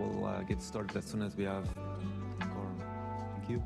We'll get started as soon as we have quorum. Thank you.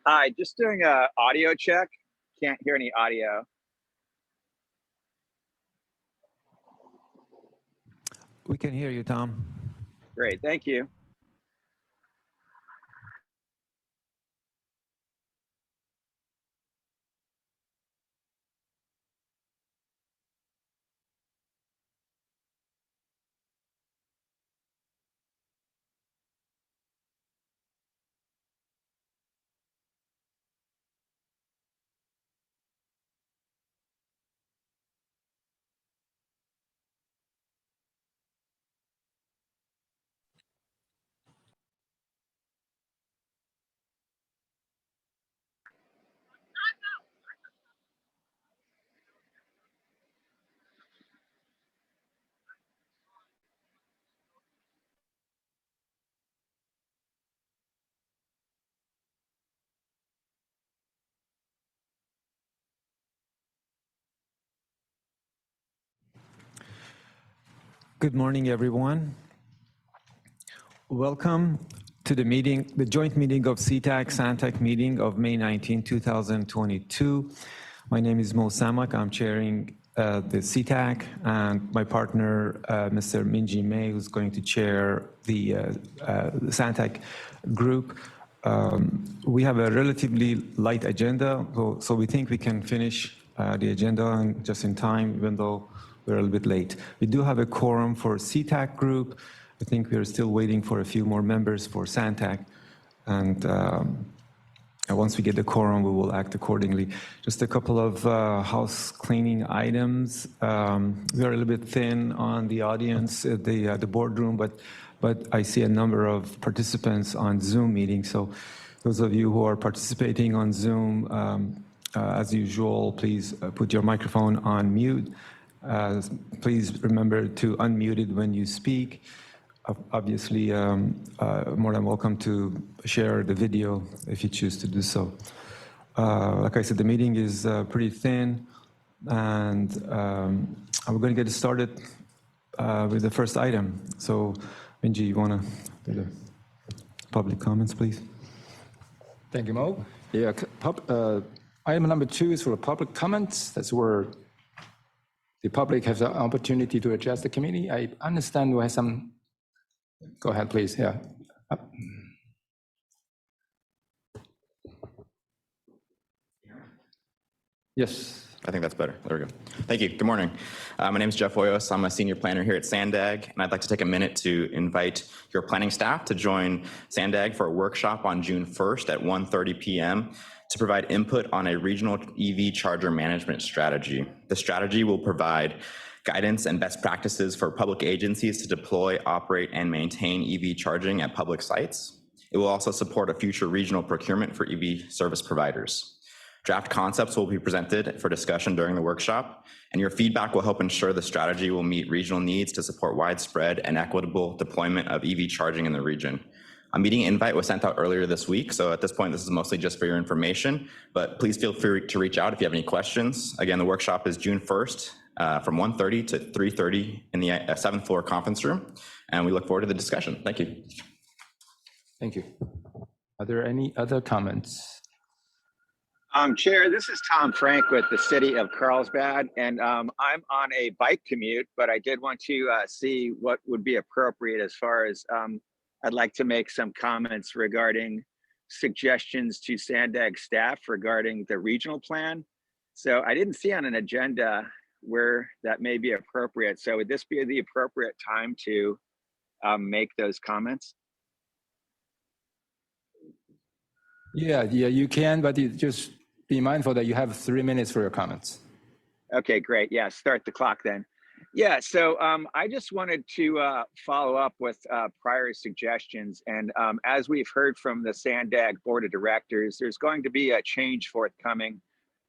Hi, just doing a audio check. Can't hear any audio. We can hear you, Tom. Great, thank you. Good morning, everyone. Welcome to the meeting, the joint meeting of Ctac, SANTEC meeting of May 19, 2022. My name is Mo Samak. I'm chairing the Ctac, and my partner, Mr. Minji May, who's going to chair the SANTEC group. We have a relatively light agenda, so we think we can finish the agenda just in time, even though we're a little bit late. We do have a quorum for Ctac group. I think we're still waiting for a few more members for SANTEC. And once we get the quorum, we will act accordingly. Just a couple of house cleaning items. We're a little bit thin on the audience at the boardroom, but I see a number of participants on Zoom meeting. So those of you who are participating on Zoom, as usual, please put your microphone on mute. Please remember to unmute it when you speak. Obviously, more than welcome to share the video if you choose to do so. Like I said, the meeting is pretty thin, and we're going to get started with the first item. So, Minji, you want to do the public comments, please? Thank you, Mo. Yeah, item number 2 is for public comments. That's where the public has the opportunity to address the committee. I understand we have some. Go ahead, please. Yeah. Yes. I think that's better. There we go. Thank you. Good morning. My name is Jeff Hoyos. I'm a senior planner here at SANDAG, and I'd like to take a minute to invite your planning staff to join SANDAG for a workshop on June 1st at 1:30 p.m. to provide input on a regional EV charger management strategy. The strategy will provide guidance and best practices for public agencies to deploy, operate, and maintain EV charging at public sites. It will also support a future regional procurement for EV service providers. Draft concepts will be presented for discussion during the workshop, and your feedback will help ensure the strategy will meet regional needs to support widespread and equitable deployment of EV charging in the region. A meeting invite was sent out earlier this week, so at this point, this is mostly just for your information, but please feel free to reach out if you have any questions. Again, the workshop is June 1st from 1:30 to 3:30 in the 7th floor conference room, and we look forward to the discussion. Thank you. Thank you. Are there any other comments? Chair, this is Tom Frank with the City of Carlsbad, and I'm on a bike commute, but I did want to see what would be appropriate as far as I'd like to make some comments regarding suggestions to SANDAG staff regarding the regional plan. So I didn't see on an agenda where that may be appropriate. So would this be the appropriate time to make those comments? Yeah, you can, but you just be mindful that you have 3 minutes for your comments. Okay, great. Yeah, start the clock then. Yeah, so I just wanted to follow up with prior suggestions. And as we've heard from the SANDAG Board of Directors, there's going to be a change forthcoming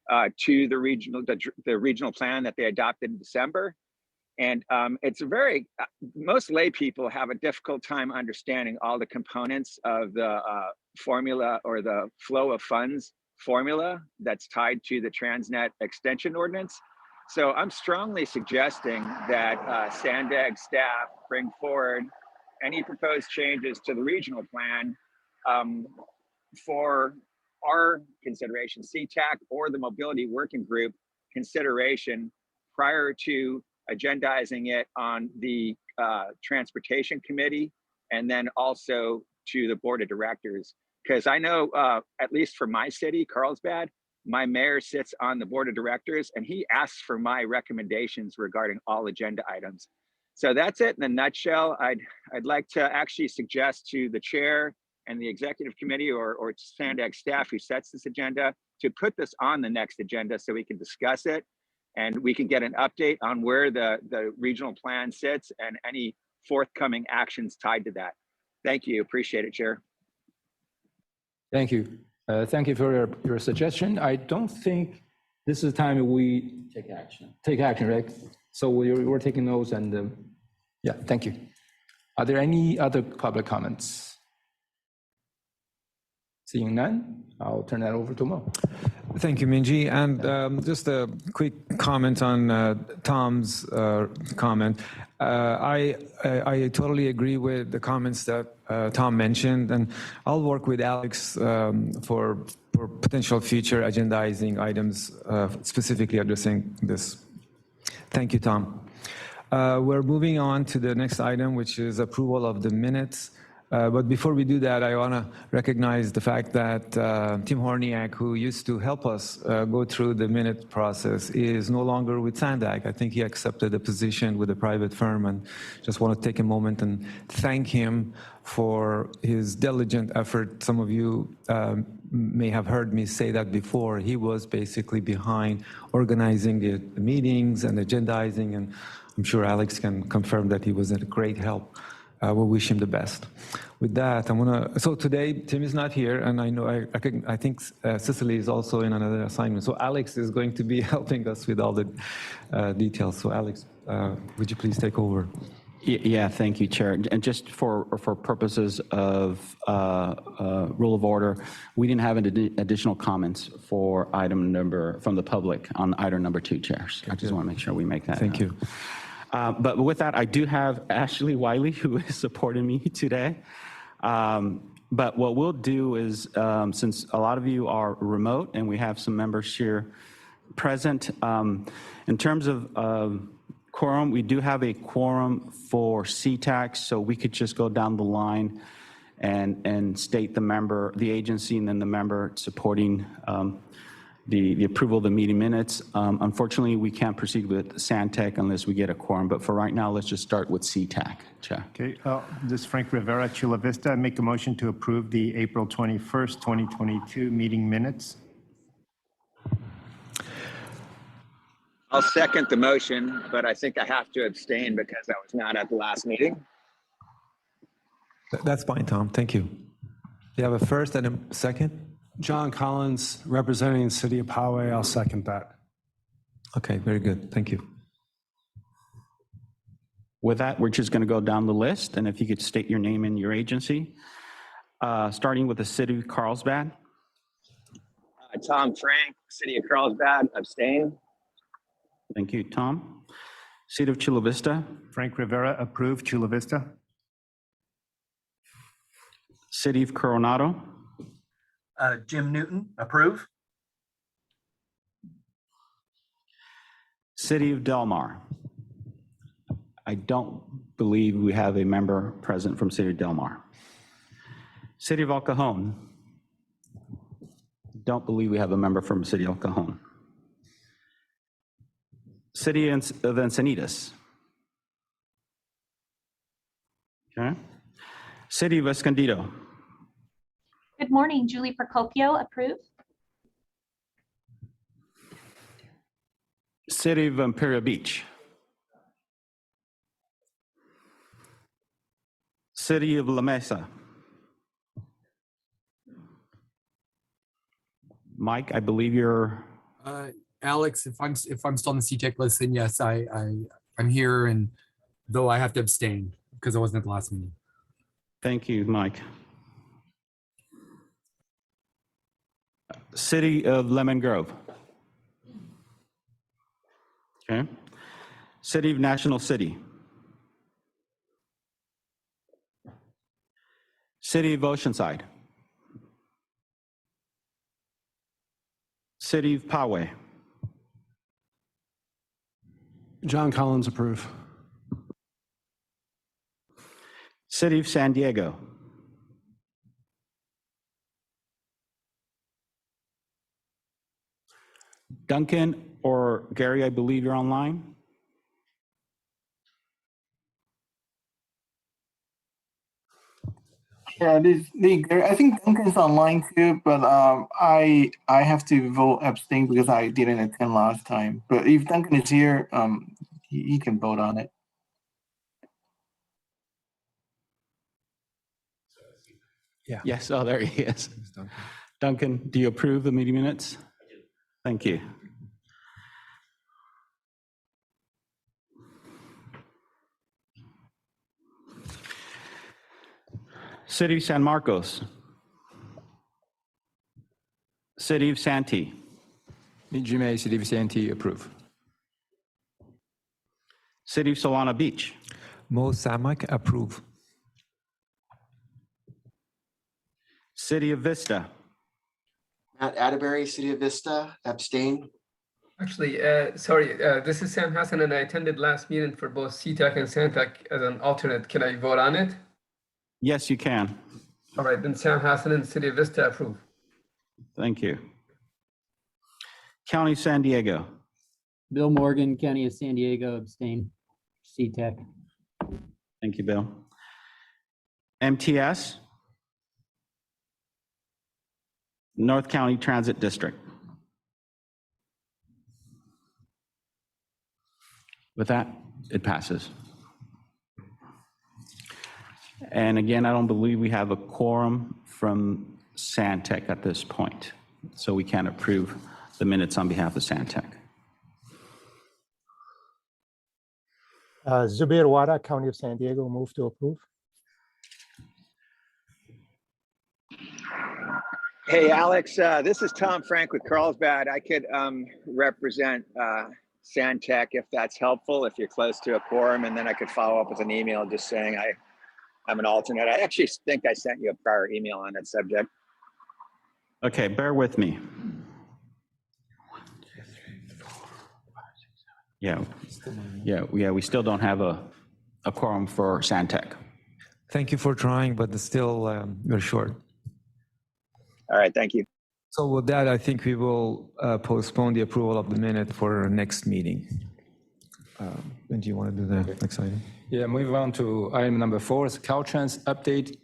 to the regional plan that they adopted in December. And it's a very, most lay people have a difficult time understanding all the components of the formula or the flow of funds formula that's tied to the Transnet extension ordinance. So I'm strongly suggesting that SANDAG staff bring forward any proposed changes to the regional plan for our consideration, Ctac or the Mobility Working Group consideration prior to agendizing it on the Transportation Committee and then also to the Board of Directors. Because I know, at least for my city, Carlsbad, my mayor sits on the Board of Directors and he asks for my recommendations regarding all agenda items. So that's it in a nutshell. I'd like to actually suggest to the chair and the executive committee or SANDAG staff who sets this agenda to put this on the next agenda so we can discuss it and we can get an update on where the regional plan sits and any forthcoming actions tied to that. Thank you. Appreciate it, Chair. Thank you. Thank you for your suggestion. I don't think this is the time we take action, right? So we're taking notes and yeah, thank you. Are there any other public comments? Seeing none, I'll turn that over to Mo. Thank you, Minji. And just a quick comment on Tom's comment. I totally agree with the comments that Tom mentioned, and I'll work with Alex for potential future agendizing items specifically addressing this. Thank you, Tom. We're moving on to the next item, which is approval of the minutes. But before we do that, I want to recognize the fact that Tim Horniak, who used to help us go through the minute process, is no longer with SANTEC. I think he accepted a position with a private firm, and just want to take a moment and thank him for his diligent effort. Some of you may have heard me say that before. He was basically behind organizing the meetings and agendizing, and I'm sure Alex can confirm that he was a great help. We wish him the best. With that, so today, Tim is not here, and I know, I think Cicely is also in another assignment. So Alex is going to be helping us with all the details. So Alex, would you please take over? Yeah, thank you, Chair. And just for purposes of rule of order, we didn't have any additional comments for item number, from the public on item number 2, chairs. I just want to make sure we make that. Thank you. But with that, I do have Ashley Wiley, who is supporting me today. But what we'll do is, since a lot of you are remote and we have some members here present, in terms of quorum, we do have a quorum for Ctac, so we could just go down the line and state the member, the agency, and then the member supporting the approval of the meeting minutes. Unfortunately, we can't proceed with SANTEC unless we get a quorum, but for right now, let's just start with Ctac. Chair. Okay, this is Frank Rivera, Chula Vista. I make a motion to approve the April 21st, 2022 meeting minutes. I'll second the motion, but I think I have to abstain because I was not at the last meeting. That's fine, Tom. Thank you. You have a first and a second? John Collins, representing the City of Poway. I'll second that. Okay, very good. Thank you. With that, we're just going to go down the list, and if you could state your name and your agency, starting with the City of Carlsbad. Tom Frank, City of Carlsbad, abstain. Thank you, Tom. City of Chula Vista. Frank Rivera, approve, Chula Vista. City of Coronado. Jim Newton, approve. City of Del Mar. I don't believe we have a member present from City of Del Mar. City of El Cajon. Don't believe we have a member from City of El Cajon. City of Encinitas. Okay. City of Escondido. Good morning, Julie Procopio, approve. City of Imperial Beach. City of La Mesa. Mike, I believe you're. Alex, if I'm still on the Ctac list, then yes, I'm here, and though I have to abstain because I wasn't at the last meeting. Thank you, Mike. City of Lemon Grove. Okay. City of National City. City of Oceanside. City of Poway. John Collins, approve. City of San Diego. Duncan or Gary, I believe you're online. Yeah, I think Duncan's online too, but I have to vote abstain because I didn't attend last time. But if Duncan is here, he can vote on it. Yeah. Yes, oh, there he is. Duncan, do you approve the meeting minutes? Thank you. City of San Marcos. City of Santee. Jimmy, City of Santee, approve. City of Solana Beach. Mo Samak, approve. City of Vista. Matt Atterbury, City of Vista, abstain. Actually, sorry, this is Sam Hassan, and I attended last meeting for both Ctac and SANTEC as an alternate. Can I vote on it? Yes, you can. All right, then Sam Hassanen, City of Vista, approve. Thank you. County San Diego. Bill Morgan, County of San Diego, abstain. Ctac. Thank you, Bill. MTS. North County Transit District. With that, it passes. And again, I don't believe we have a quorum from SANTEC at this point, so we can't approve the minutes on behalf of SANTEC. Zubair Wada, County of San Diego, move to approve. Hey, Alex, this is Tom Frank with Carlsbad. I could represent SANTEC if that's helpful, if you're close to a quorum, and then I could follow up with an email just saying I'm an alternate. I actually think I sent you a prior email on that subject. Okay, bear with me. Yeah, we still don't have a quorum for SANTEC. Thank you for trying, but still we're short. All right, thank you. So with that, I think we will postpone the approval of the minute for our next meeting. And do you want to do the next item? Yeah, move on to item number 4, is Caltrans update.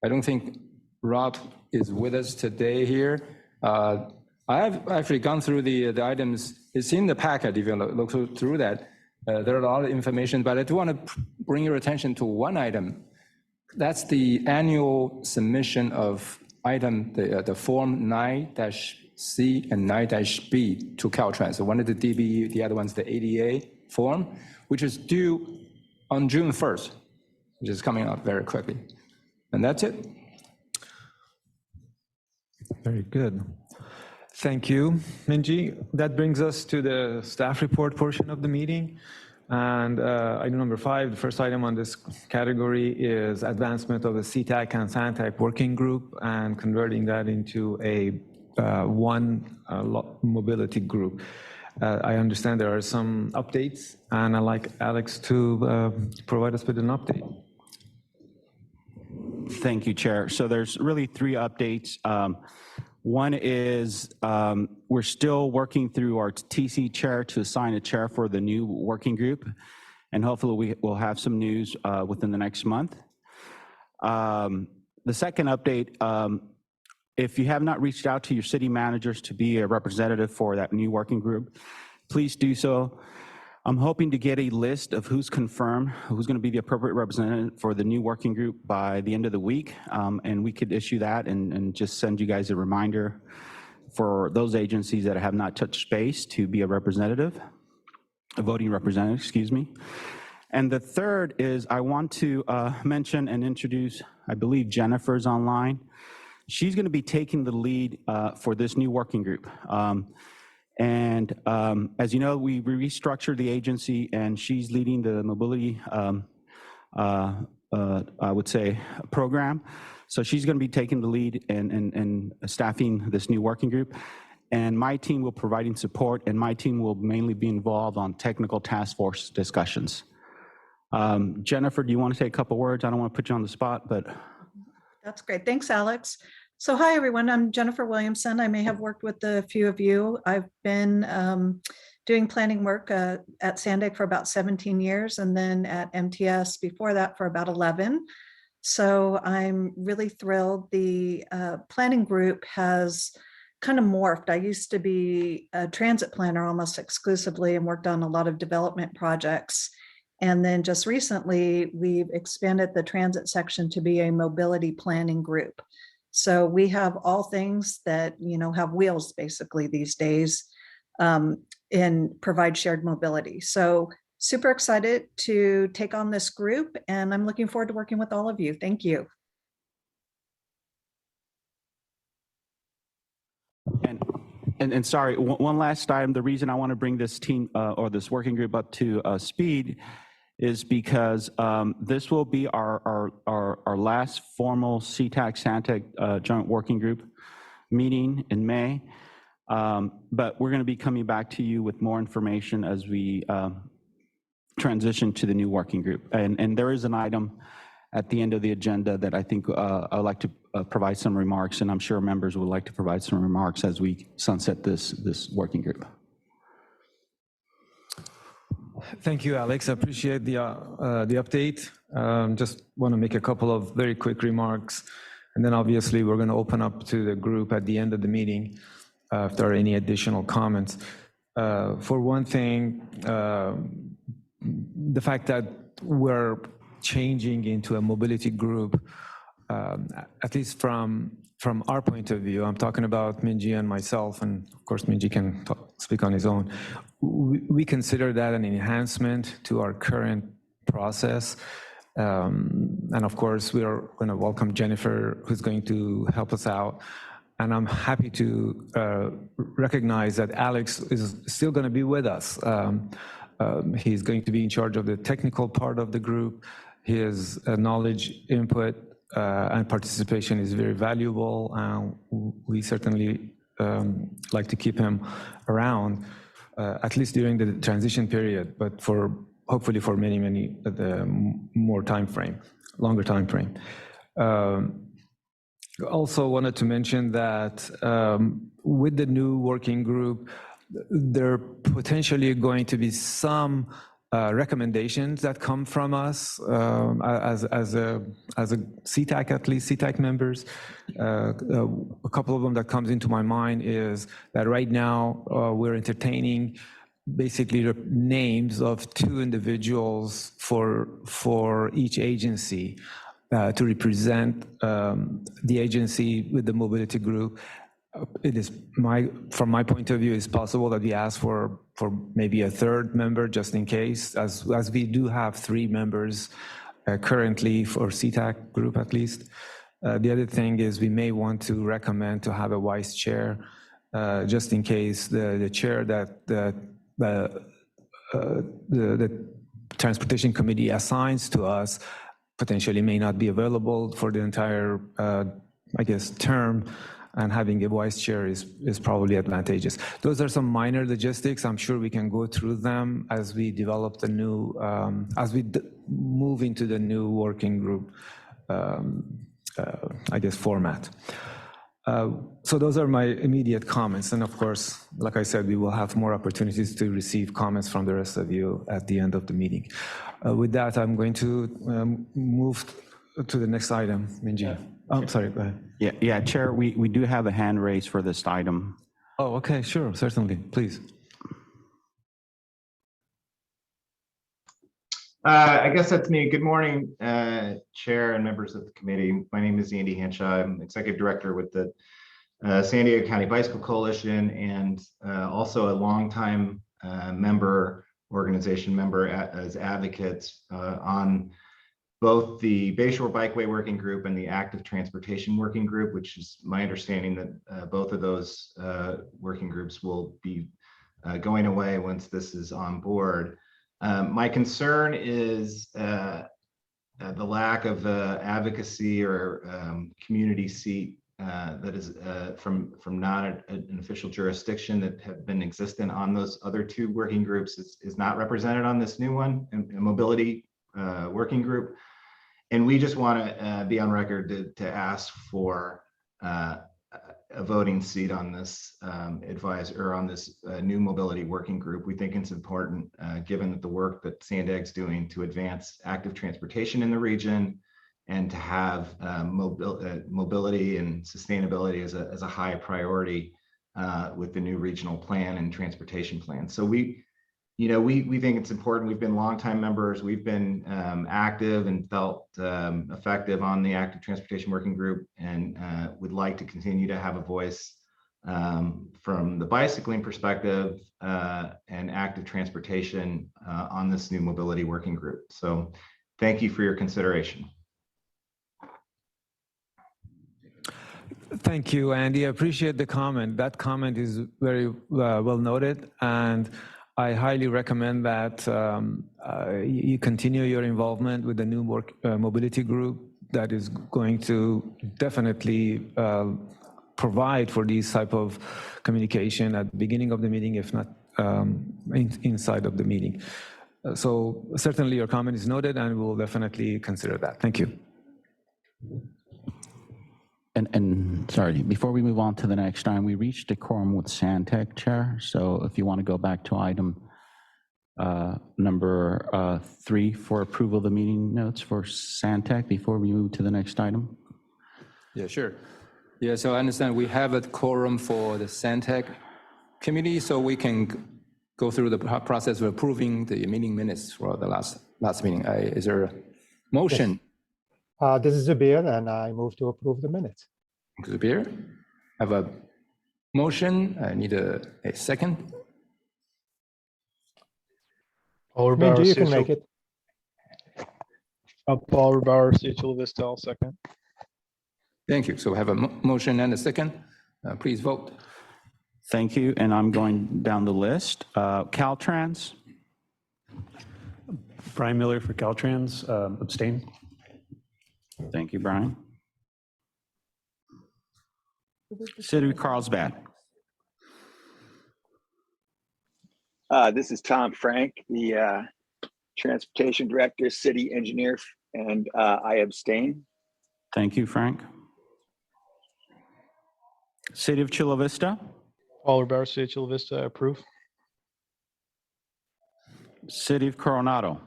I don't think Rob is with us today here. I have actually gone through the items. It's in the packet if you look through that. There are a lot of information, but I do want to bring your attention to one item. That's the annual submission of item, the form 9-C and 9-B to Caltrans. So one is the DBE, the other one's the ADA form, which is due on June 1st, which is coming up very quickly. And that's it. Very good. Thank you, Minji. That brings us to the staff report portion of the meeting. And item number 5, the first item on this category is advancement of the Ctac and SANTEC working group and converting that into a one mobility group. I understand there are some updates, and I'd like Alex to provide us with an update. Thank you, Chair. So there's really 3 updates. One is we're still working through our TC chair to assign a chair for the new working group, and hopefully we will have some news within the next month. The second update, if you have not reached out to your city managers to be a representative for that new working group, please do so. I'm hoping to get a list of who's confirmed, who's going to be the appropriate representative for the new working group by the end of the week, and we could issue that and just send you guys a reminder for those agencies that have not touched base to be a representative, a voting representative, excuse me. And the third is I want to mention and introduce, I believe Jennifer's online. She's going to be taking the lead for this new working group. As you know, we restructured the agency, and she's leading the mobility, I would say, program. So she's going to be taking the lead and staffing this new working group. And my team will providing support, and my team will mainly be involved on technical task force discussions. Jennifer, do you want to say a couple words? I don't want to put you on the spot, but. That's great. Thanks, Alex. So hi, everyone. I'm Jennifer Williamson. I may have worked with a few of you. I've been doing planning work at SANTEC for about 17 years, and then at MTS before that for about 11. So I'm really thrilled. The planning group has kind of morphed. I used to be a transit planner almost exclusively and worked on a lot of development projects. And then just recently, we've expanded the transit section to be a mobility planning group. So we have all things that, have wheels basically these days and provide shared mobility. So super excited to take on this group, and I'm looking forward to working with all of you. Thank you. And sorry, one last item. The reason I want to bring this team or this working group up to speed is because this will be our last formal Ctac SANTEC joint working group meeting in May. But we're going to be coming back to you with more information as we transition to the new working group. And there is an item at the end of the agenda that I think I would like to provide some remarks, and I'm sure members would like to provide some remarks as we sunset this working group. Thank you, Alex. I appreciate the update. Just want to make a couple of very quick remarks, and then obviously we're going to open up to the group at the end of the meeting if there are any additional comments. For one thing, the fact that we're changing into a mobility group, at least from our point of view, I'm talking about Minji and myself, and of course Minji can speak on his own. We consider that an enhancement to our current process. And of course, we are going to welcome Jennifer, who's going to help us out. And I'm happy to recognize that Alex is still going to be with us. He's going to be in charge of the technical part of the group. His knowledge, input, and participation is very valuable. We certainly like to keep him around, at least during the transition period, but hopefully for many more time frame, longer time frame. Also wanted to mention that with the new working group, there are potentially going to be some recommendations that come from us as a Ctac, at least Ctac members. A couple of them that comes into my mind is that right now we're entertaining basically the names of 2 individuals for each agency to represent the agency with the mobility group. It is from my point of view, it's possible that we ask for maybe a 3rd member just in case, as we do have 3 members currently for Ctac group at least. The other thing is we may want to recommend to have a vice chair just in case the chair that the Transportation Committee assigns to us potentially may not be available for the entire, I guess, term, and having a vice chair is probably advantageous. Those are some minor logistics. I'm sure we can go through them as we develop the new, as we move into the new working group, I guess, format. So those are my immediate comments. And of course, like I said, we will have more opportunities to receive comments from the rest of you at the end of the meeting. With that, I'm going to move to the next item. Minji. Oh, sorry, go ahead. Yeah, Chair, we do have a hand raised for this item. Oh, okay, sure, certainly, please. I guess that's me. Good morning, Chair and members of the committee. My name is Andy Henshaw. I'm Executive Director with the San Diego County Bicycle Coalition, and also a longtime organization member as advocates on both the Bayshore Bikeway Working Group and the Active Transportation Working Group, which is my understanding that both of those working groups will be going away once this is on board. My concern is the lack of advocacy or community seat that is from not an official jurisdiction that have been existent on those other 2 working groups is not represented on this new one, a mobility working group. And we just want to be on record to ask for a voting seat on this on this new mobility working group. We think it's important, given the work that SANTEC's doing to advance active transportation in the region and to have mobility and sustainability as a high priority with the new regional plan and transportation plan. So we think it's important. We've been longtime members. We've been active and felt effective on the Active Transportation Working Group, and would like to continue to have a voice from the bicycling perspective and active transportation on this new mobility working group. So thank you for your consideration. Thank you, Andy. I appreciate the comment. That comment is very well noted, and I highly recommend that you continue your involvement with the new mobility group that is going to definitely provide for these type of communication at the beginning of the meeting, if not inside of the meeting. So certainly your comment is noted, and we'll definitely consider that. Thank you. And sorry, before we move on to the next item, we reached a quorum with SANTEC Chair. So if you want to go back to item number 3 for approval of the meeting notes for SANTEC before we move to the next item. Yeah, sure. Yeah, so I understand we have a quorum for the SANTEC committee, so we can go through the process of approving the meeting minutes for the last meeting. Is there a motion? This is Zubir, and I move to approve the minutes. Zubir, I have a motion. I need a second. Paul Rivera, you can make it. Paul Rivera, Chula Vista, I'll second. Thank you. So we have a motion and a second. Please vote. Thank you. And I'm going down the list. Caltrans. Brian Miller for Caltrans, abstain. Thank you, Brian. City of Carlsbad. This is Tom Frank, the Transportation Director, City Engineer, and I abstain. Thank you, Frank. City of Chula Vista. Paul Rivera, City of Chula Vista, approve. City of Coronado.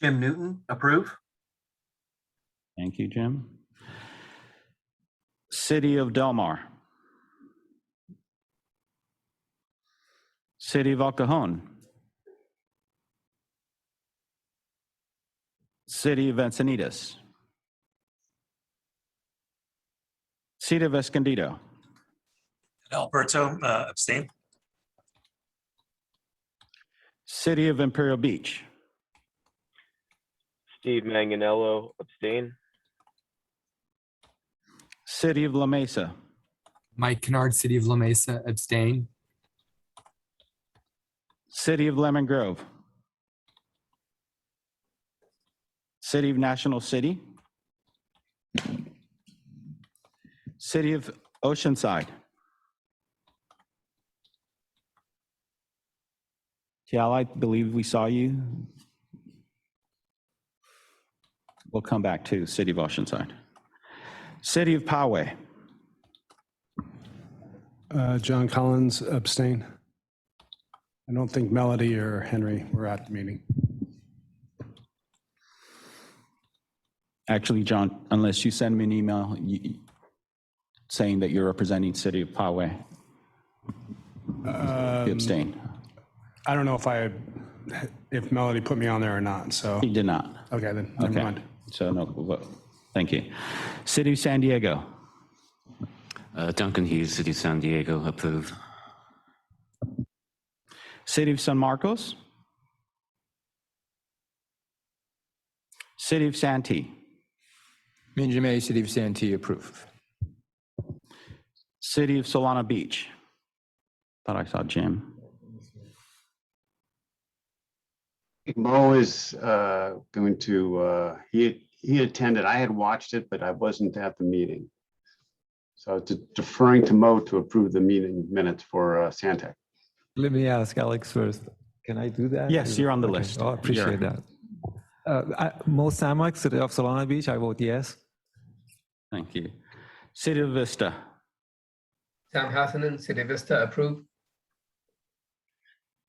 Jim Newton, approve. Thank you, Jim. City of Del Mar. City of El Cajon. City of Encinitas. City of Escondido. Alberto, abstain. City of Imperial Beach. Steve Manganello, abstain. City of La Mesa. Mike Kennard, City of La Mesa, abstain. City of Lemon Grove. City of National City. City of Oceanside. Yeah, I believe we saw you. We'll come back to City of Oceanside. City of Poway. John Collins, abstain. I don't think Melody or Henry were at the meeting. Actually, John, unless you send me an email saying that you're representing City of Poway, you abstain. I don't know if Melody put me on there or not, so. He did not. Okay, then never mind. So no vote. Thank you. City of San Diego. Duncan Hughes, City of San Diego, approve. City of San Marcos. City of Santee. Minjime, City of Santee, approve. City of Solana Beach. Thought I saw Jim. Mo is going to, he attended. I had watched it, but I wasn't at the meeting. So deferring to Mo to approve the meeting minutes for SANTEC. Let me ask Alex first. Can I do that? Yes, you're on the list. Oh, I appreciate that. Mo Samak, City of Solana Beach, I vote yes. Thank you. City of Vista. Sam Hassanen, City of Vista, approve.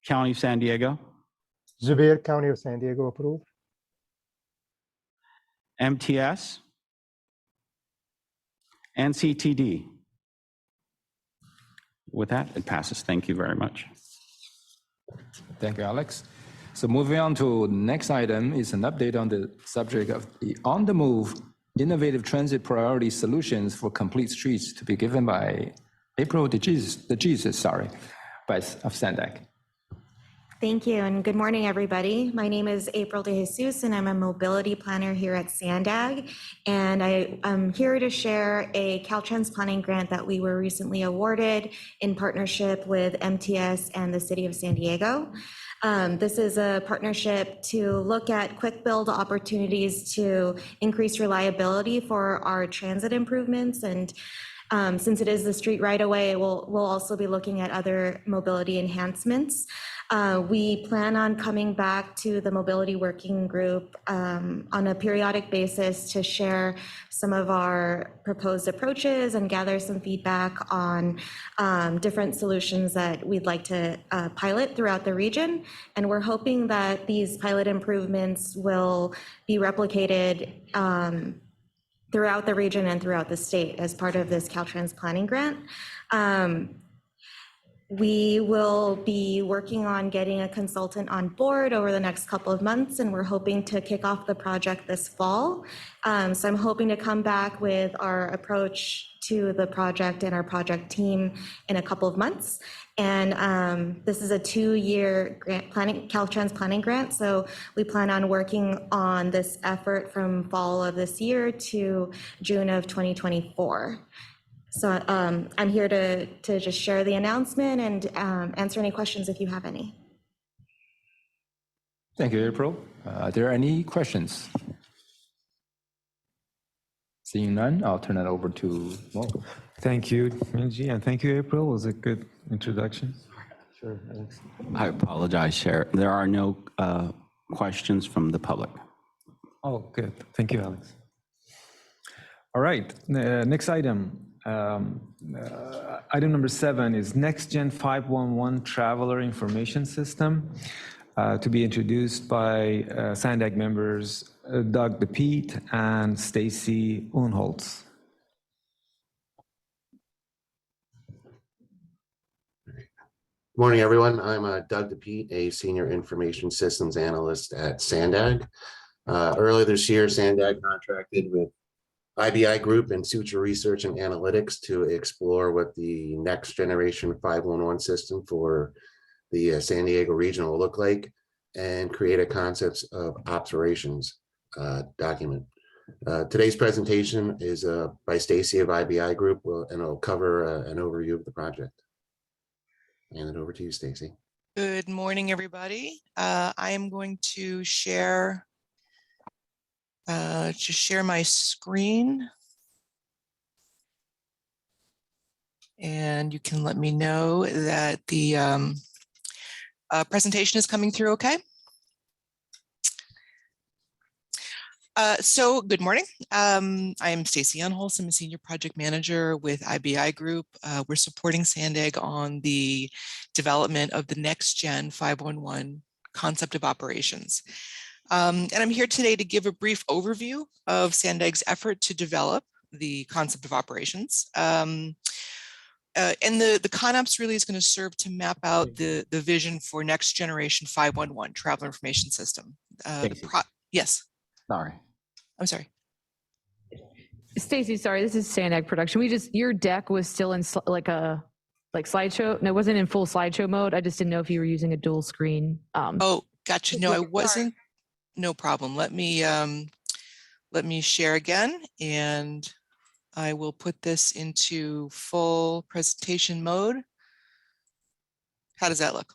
County of San Diego. Zubir, County of San Diego, approve. MTS. NCTD. With that, it passes. Thank you very much. Thank you, Alex. So moving on to the next item is an update on the subject of the on-the-move innovative transit priority solutions for complete streets to be given by April of SANTEC. Thank you, and good morning, everybody. My name is April de Jesus, and I'm a mobility planner here at SANDAG, and I am here to share a Caltrans planning grant that we were recently awarded in partnership with MTS and the City of San Diego. This is a partnership to look at quick build opportunities to increase reliability for our transit improvements. And Since it is the street right away, we'll also be looking at other mobility enhancements. We plan on coming back to the mobility working group on a periodic basis to share some of our proposed approaches and gather some feedback on different solutions that we'd like to pilot throughout the region. And we're hoping that these pilot improvements will be replicated throughout the region and throughout the state as part of this Caltrans planning grant. We will be working on getting a consultant on board over the next couple of months, and we're hoping to kick off the project this fall. So I'm hoping to come back with our approach to the project and our project team in a couple of months. And this is a 2-year grant planning, Caltrans planning grant. So we plan on working on this effort from fall of this year to June of 2024. So I'm here to just share the announcement and answer any questions if you have any. Thank you, April. Are there any questions? Seeing none, I'll turn it over to Mo. Thank you, Minji, and thank you, April. It was a good introduction. Sure, Alex. I apologize, Chair. There are no questions from the public. Oh, good. Thank you, Alex. All right, next item. Item number 7 is NextGen 511 Traveler Information System to be introduced by SANTEC members Doug DePete and Stacy Unholtz. Good morning, everyone. I'm Doug DePete, a Senior Information Systems Analyst at SANTEC. Earlier this year, SANTEC contracted with IBI Group and Suture Research and Analytics to explore what the next generation 511 system for the San Diego region will look like and create a concepts of operations document. Today's presentation is by Stacy of IBI Group, and it'll cover an overview of the project. Hand it over to you, Stacy. Good morning, everybody. I am going to share my screen. And you can let me know that the presentation is coming through okay. So good morning. I am Stacy Unholtz. I'm a senior project manager with IBI Group. We're supporting SANTEC on the development of the NextGen 511 concept of operations. And I'm here today to give a brief overview of SANTEC's effort to develop the concept of operations. And the ConOps really is going to serve to map out the vision for next generation 511 traveler information system. Yes. Sorry. I'm sorry. Stacy, sorry, this is SANTEC production. Your deck was still in like slideshow. No, it wasn't in full slideshow mode. I just didn't know if you were using a dual screen. Oh, gotcha. No, I wasn't. No problem. Let me share again, and I will put this into full presentation mode. How does that look?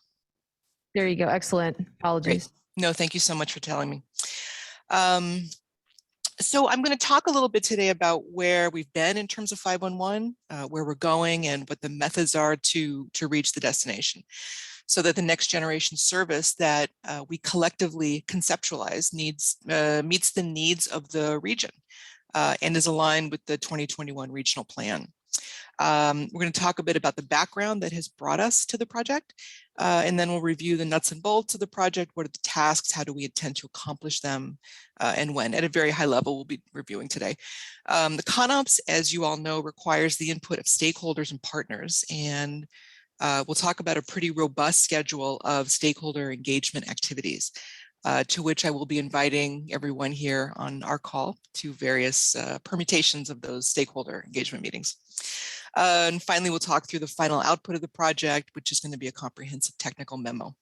There you go. Excellent. Apologies. Great. No, thank you so much for telling me. So I'm going to talk a little bit today about where we've been in terms of 511, where we're going, and what the methods are to reach the destination, so that the next generation service that we collectively conceptualize meets the needs of the region and is aligned with the 2021 regional plan. We're going to talk a bit about the background that has brought us to the project, and then we'll review the nuts and bolts of the project. What are the tasks? How do we intend to accomplish them, and when? At a very high level, we'll be reviewing today. The ConOps, as you all know, requires the input of stakeholders and partners, and we'll talk about a pretty robust schedule of stakeholder engagement activities, to which I will be inviting everyone here on our call to various permutations of those stakeholder engagement meetings. And finally, we'll talk through the final output of the project, which is going to be a comprehensive technical memo.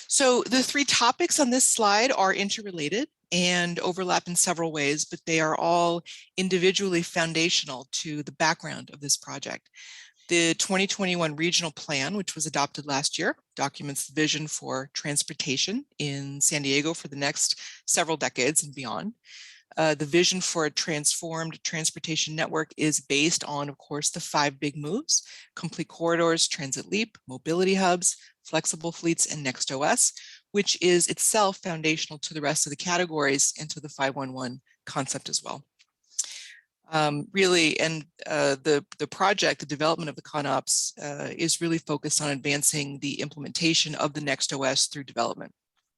So the 3 topics on this slide are interrelated and overlap in several ways, but they are all individually foundational to the background of this project. The 2021 regional plan, which was adopted last year, documents the vision for transportation in San Diego for the next several decades and beyond. The vision for a transformed transportation network is based on, of course, the 5 big moves: complete corridors, transit leap, mobility hubs, flexible fleets, and NextOS, which is itself foundational to the rest of the categories and to the 511 concept as well. Really, and the project, the development of the ConOps is really focused on advancing the implementation of the NextOS through development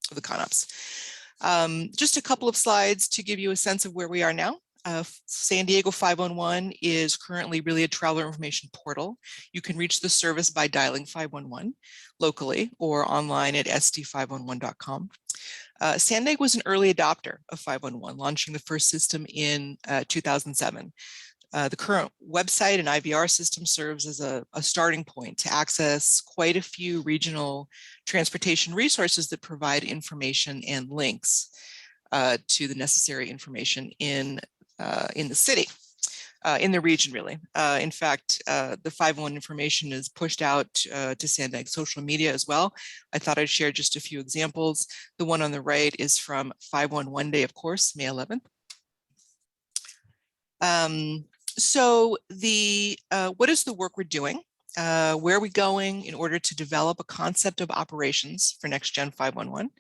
of the ConOps. Just a couple of slides to give you a sense of where we are now. San Diego 511 is currently really a traveler information portal. You can reach the service by dialing 511 locally or online at sd511.com. SANTEC was an early adopter of 511, launching the first system in 2007. The current website and IVR system serves as a starting point to access quite a few regional transportation resources that provide information and links to the necessary information in the city. In the region, really. In fact, the 511 information is pushed out to SANTEC social media as well. I thought I'd share just a few examples. The one on the right is from 511 Day, of course, May 11th. So what is the work we're doing? Where are we going in order to develop a concept of operations for Next Gen 511?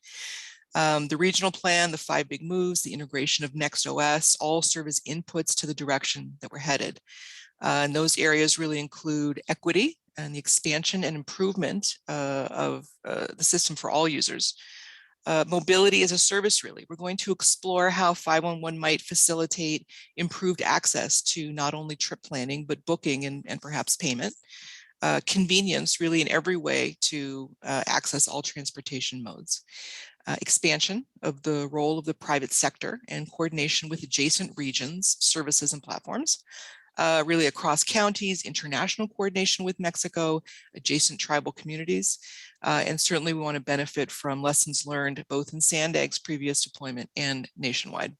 The regional plan, the 5 big moves, the integration of NextOS all serve as inputs to the direction that we're headed. And those areas really include equity and the expansion and improvement of the system for all users. Mobility as a service, really. We're going to explore how 511 might facilitate improved access to not only trip planning, but booking and perhaps payment. Convenience, really, in every way to access all transportation modes. Expansion of the role of the private sector and coordination with adjacent regions, services, and platforms, really across counties, international coordination with Mexico, adjacent tribal communities, and certainly we want to benefit from lessons learned both in SANTEC's previous deployment and nationwide.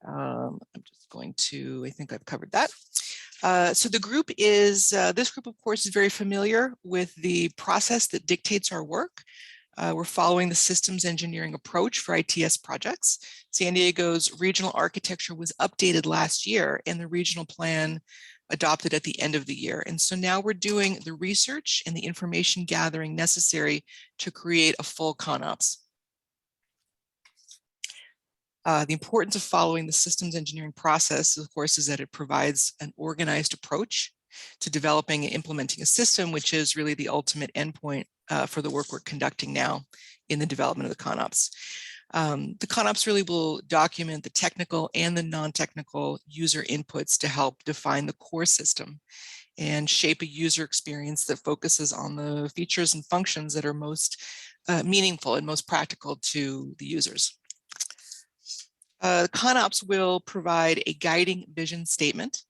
I'm just going to, I think I've covered that. So the group is, this group, of course, is very familiar with the process that dictates our work. We're following the systems engineering approach for ITS projects. San Diego's regional architecture was updated last year and the regional plan adopted at the end of the year. And so now we're doing the research and the information gathering necessary to create a full ConOps. The importance of following the systems engineering process, of course, is that it provides an organized approach to developing and implementing a system, which is really the ultimate endpoint for the work we're conducting now in the development of the ConOps. The ConOps really will document the technical and the non-technical user inputs to help define the core system and shape a user experience that focuses on the features and functions that are most meaningful and most practical to the users. ConOps will provide a guiding vision statement.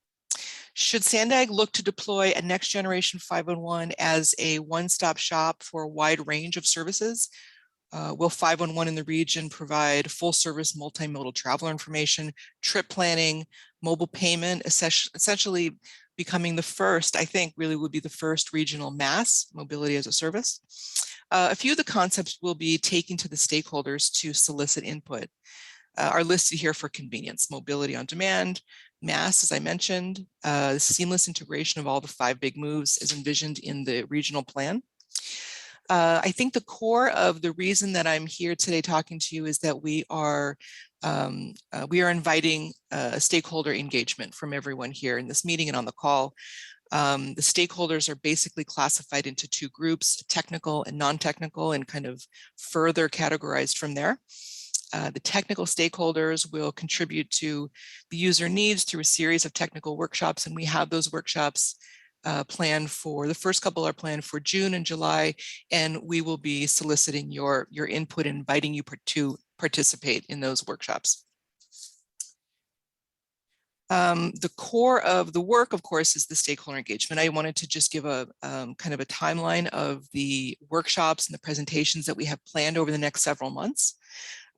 Should SANTEC look to deploy a next generation 511 as a one-stop shop for a wide range of services? Will 511 in the region provide full service multimodal traveler information, trip planning, mobile payment, essentially becoming the first, I think really would be the first regional mass mobility as a service? A few of the concepts will be taken to the stakeholders to solicit input. Are listed here for convenience: mobility on demand, mass, as I mentioned, the seamless integration of all the 5 big moves as envisioned in the regional plan. I think the core of the reason that I'm here today talking to you is that we are inviting stakeholder engagement from everyone here in this meeting and on the call. The stakeholders are basically classified into 2 groups, technical and non-technical, and kind of further categorized from there. The technical stakeholders will contribute to the user needs through a series of technical workshops, and we have those workshops planned for, the first couple are planned for June and July, and we will be soliciting your input and inviting you to participate in those workshops. The core of the work, of course, is the stakeholder engagement. I wanted to just give a kind of a timeline of the workshops and the presentations that we have planned over the next several months.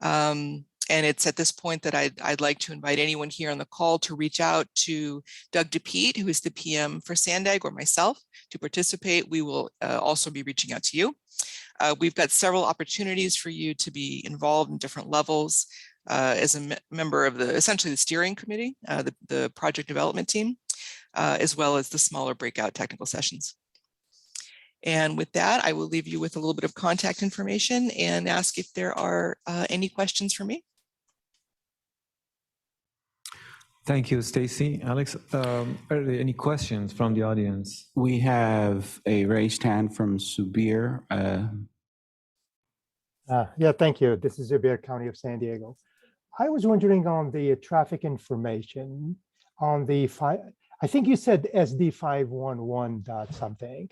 And it's at this point that I'd like to invite anyone here on the call to reach out to Doug DePete, who is the PM for SANTEC, or myself, to participate. We will also be reaching out to you. We've got several opportunities for you to be involved in different levels as a member of essentially the steering committee, the project development team, as well as the smaller breakout technical sessions. And with that, I will leave you with a little bit of contact information and ask if there are any questions for me. Thank you, Stacy. Alex, are there any questions from the audience? We have a raised hand from Subir. Yeah, thank you. This is Rivera, County of San Diego. I was wondering on the traffic information on the I think you said SD 511 dot something,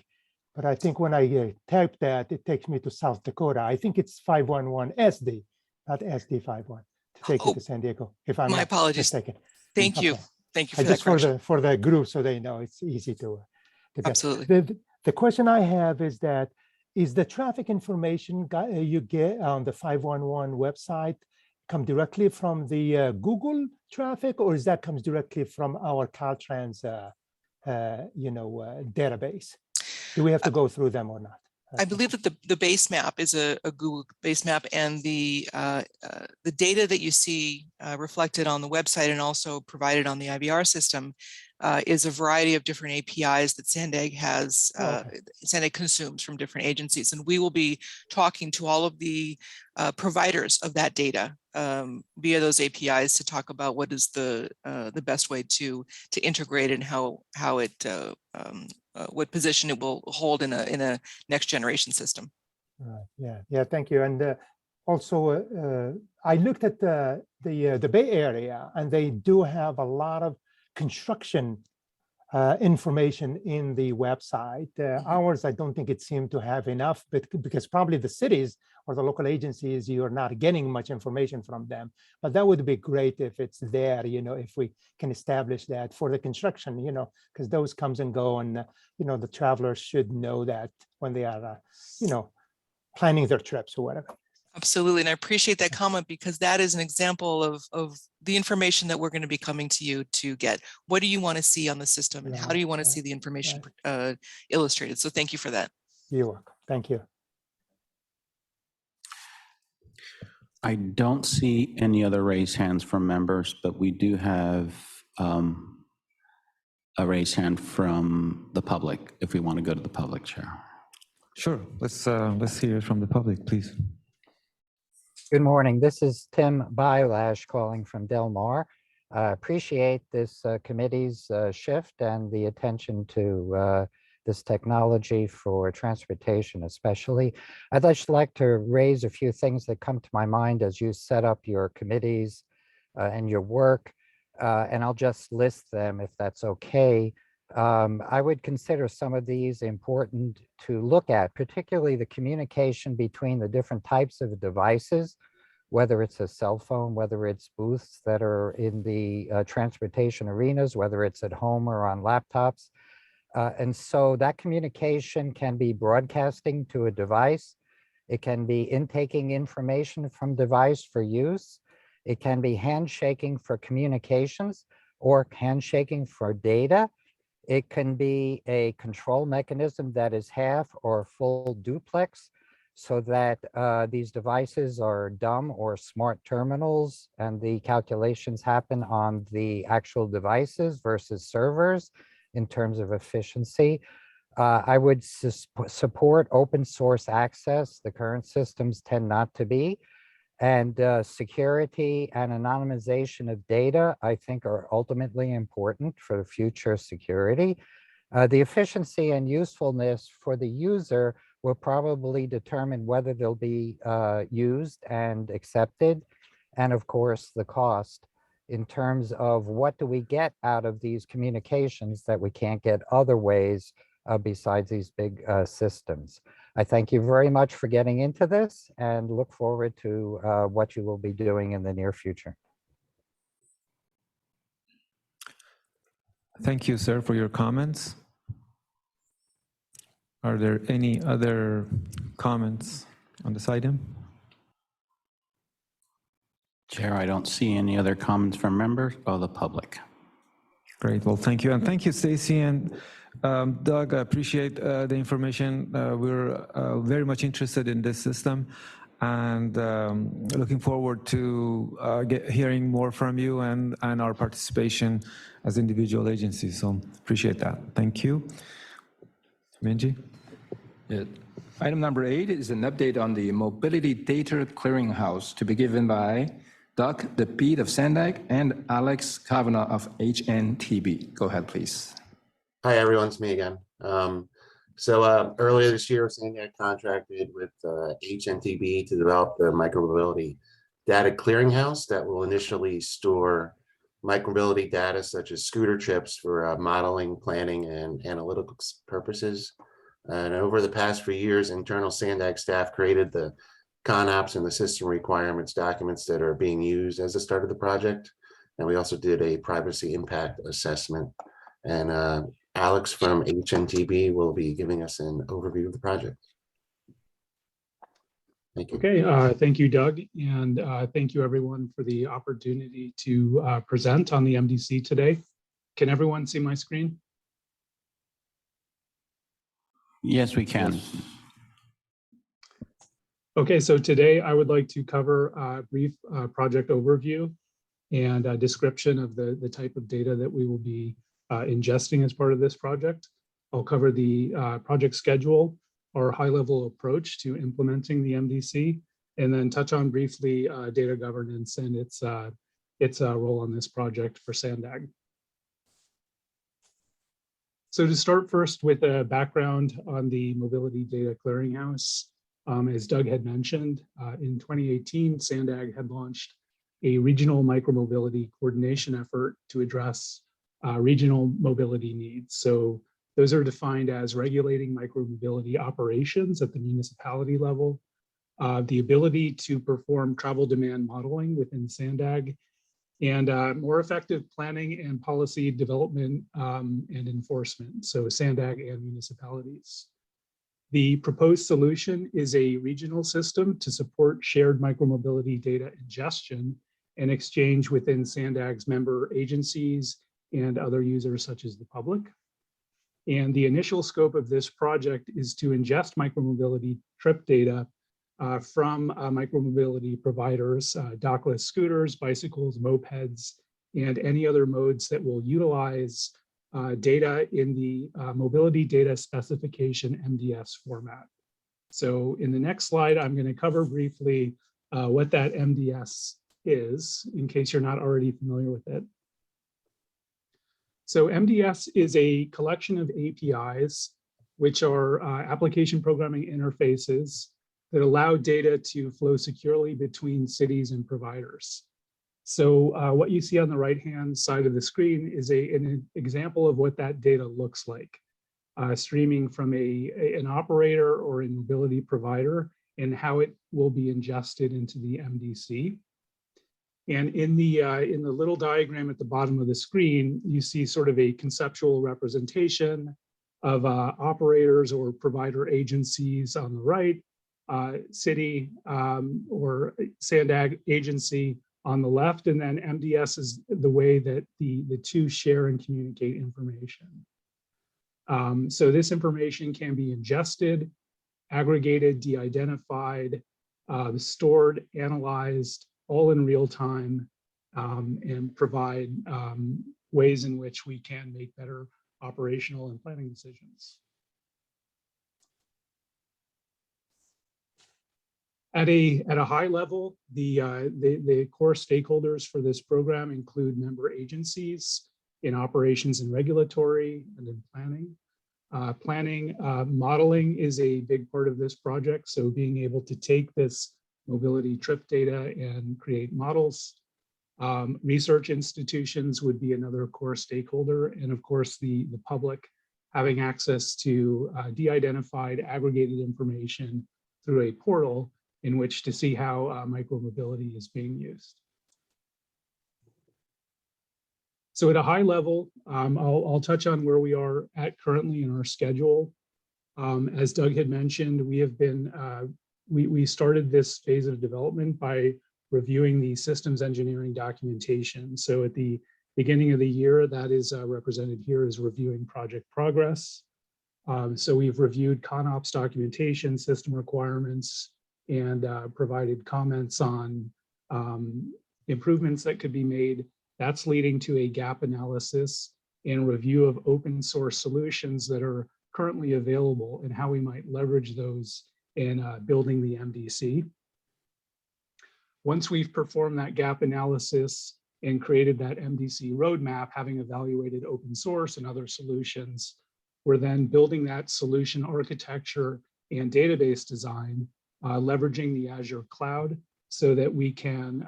but I think when I type that, it takes me to South Dakota. I think it's 511 SD, not SD 51 to take it to San Diego. If I'm my not apologies. mistaken. Thank you. Okay. Thank you for that Just correction. for the group, so they know it's easy to get. Absolutely. The question I have is that is the traffic information you get on the 511 website come directly from the Google traffic, or is that comes directly from our Caltrans database? Do we have to go through them or not? I believe that the base map is a Google base map, and the data that you see reflected on the website and also provided on the IVR system is a variety of different APIs that SANTEC has, SANTEC consumes from different agencies. And we will be talking to all of the providers of that data via those APIs to talk about what is the best way to integrate and how it what position it will hold in a next generation system. Yeah, thank you. And also, I looked at the Bay Area, and they do have a lot of construction information in the website. Ours, I don't think it seemed to have enough, but because probably the cities or the local agencies, you're not getting much information from them. But that would be great if it's there, if we can establish that for the construction, because those comes and go, and the travelers should know that when they are, planning their trips or whatever. Absolutely, and I appreciate that comment, because that is an example of the information that we're going to be coming to you to get. What do you want to see on the system, and how do you want to see the information illustrated? So thank you for that. You're welcome. Thank you. I don't see any other raised hands from members, but we do have a raised hand from the public, if we want to go to the public, Chair. Sure, let's hear from the public, please. Good morning. This is Tim Bylash calling from Del Mar. I appreciate this committee's shift and the attention to this technology for transportation especially. I'd just like to raise a few things that come to my mind as you set up your committees and your work, and I'll just list them if that's okay. I would consider some of these important to look at, particularly the communication between the different types of devices, whether it's a cell phone, whether it's booths that are in the transportation arenas, whether it's at home or on laptops. And so that communication can be broadcasting to a device. It can be intaking information from device for use. It can be handshaking for communications or handshaking for data. It can be a control mechanism that is half or full duplex, so that these devices are dumb or smart terminals, and the calculations happen on the actual devices versus servers in terms of efficiency. I would support open source access. The current systems tend not to be. And security and anonymization of data, I think, are ultimately important for future security. The efficiency and usefulness for the user will probably determine whether they'll be used and accepted. And of course, the cost in terms of what do we get out of these communications that we can't get other ways besides these big systems. I thank you very much for getting into this and look forward to what you will be doing in the near future. Thank you, sir, for your comments. Are there any other comments on this item? Chair, I don't see any other comments from members or the public. Great, well, thank you. And thank you, Stacy. And Doug, I appreciate the information. We're very much interested in this system and looking forward to hearing more from you and our participation as individual agencies. So appreciate that. Thank you. Minji? Yeah. Item number 8 is an update on the Mobility Data Clearinghouse to be given by Doug DePete of SANTEC and Alex Kavanagh of HNTB. Go ahead, please. Hi, everyone. It's me again. Earlier this year, SANTEC contracted with HNTB to develop the micromobility data clearinghouse that will initially store micromobility data such as scooter trips for modeling, planning, and analytical purposes. And over the past few years, internal SANTEC staff created the ConOps and the system requirements documents that are being used as the start of the project. And we also did a privacy impact assessment. And Alex from HNTB will be giving us an overview of the project. Thank you. Okay, thank you, Doug. And thank you everyone for the opportunity to present on the MDC today. Can everyone see my screen? Yes, we can. Okay, so today I would like to cover a brief project overview and a description of the type of data that we will be ingesting as part of this project. I'll cover the project schedule, our high-level approach to implementing the MDC, and then touch on briefly data governance and its role on this project for SANTEC. So to start first with a background on the Mobility Data Clearinghouse, as Doug had mentioned, in 2018, SANTEC had launched a regional micromobility coordination effort to address regional mobility needs. So those are defined as regulating micromobility operations at the municipality level, the ability to perform travel demand modeling within SANTEC, and more effective planning and policy development and enforcement, so SANTEC and municipalities. The proposed solution is a regional system to support shared micromobility data ingestion and exchange within SANTEC's member agencies and other users such as the public. And the initial scope of this project is to ingest micromobility trip data from micromobility providers, dockless scooters, bicycles, mopeds, and any other modes that will utilize data in the mobility data specification MDS format. So in the next slide, I'm going to cover briefly what that MDS is, in case you're not already familiar with it. So MDS is a collection of APIs, which are application programming interfaces that allow data to flow securely between cities and providers. So what you see on the right-hand side of the screen is an example of what that data looks like, streaming from an operator or a mobility provider and how it will be ingested into the MDC. And in the little diagram at the bottom of the screen, you see sort of a conceptual representation of operators or provider agencies on the right, city or SANTEC agency on the left, and then MDS is the way that the two share and communicate information. So this information can be ingested, aggregated, de-identified, stored, analyzed, all in real time, and provide ways in which we can make better operational and planning decisions. At a high level, the core stakeholders for this program include member agencies in operations and regulatory and in planning. Modeling is a big part of this project, so being able to take this mobility trip data and create models. Research institutions would be another core stakeholder, and of course the public having access to de-identified aggregated information through a portal in which to see how micromobility is being used. So at a high level, I'll touch on where we are at currently in our schedule. As Doug had mentioned, we have been we started this phase of development by reviewing the systems engineering documentation. So at the beginning of the year, that is represented here as reviewing project progress. So we've reviewed ConOps documentation, system requirements, and provided comments on improvements that could be made. That's leading to a gap analysis and review of open source solutions that are currently available and how we might leverage those in building the MDC. Once we've performed that gap analysis and created that MDC roadmap, having evaluated open source and other solutions, we're then building that solution architecture and database design, leveraging the Azure cloud so that we can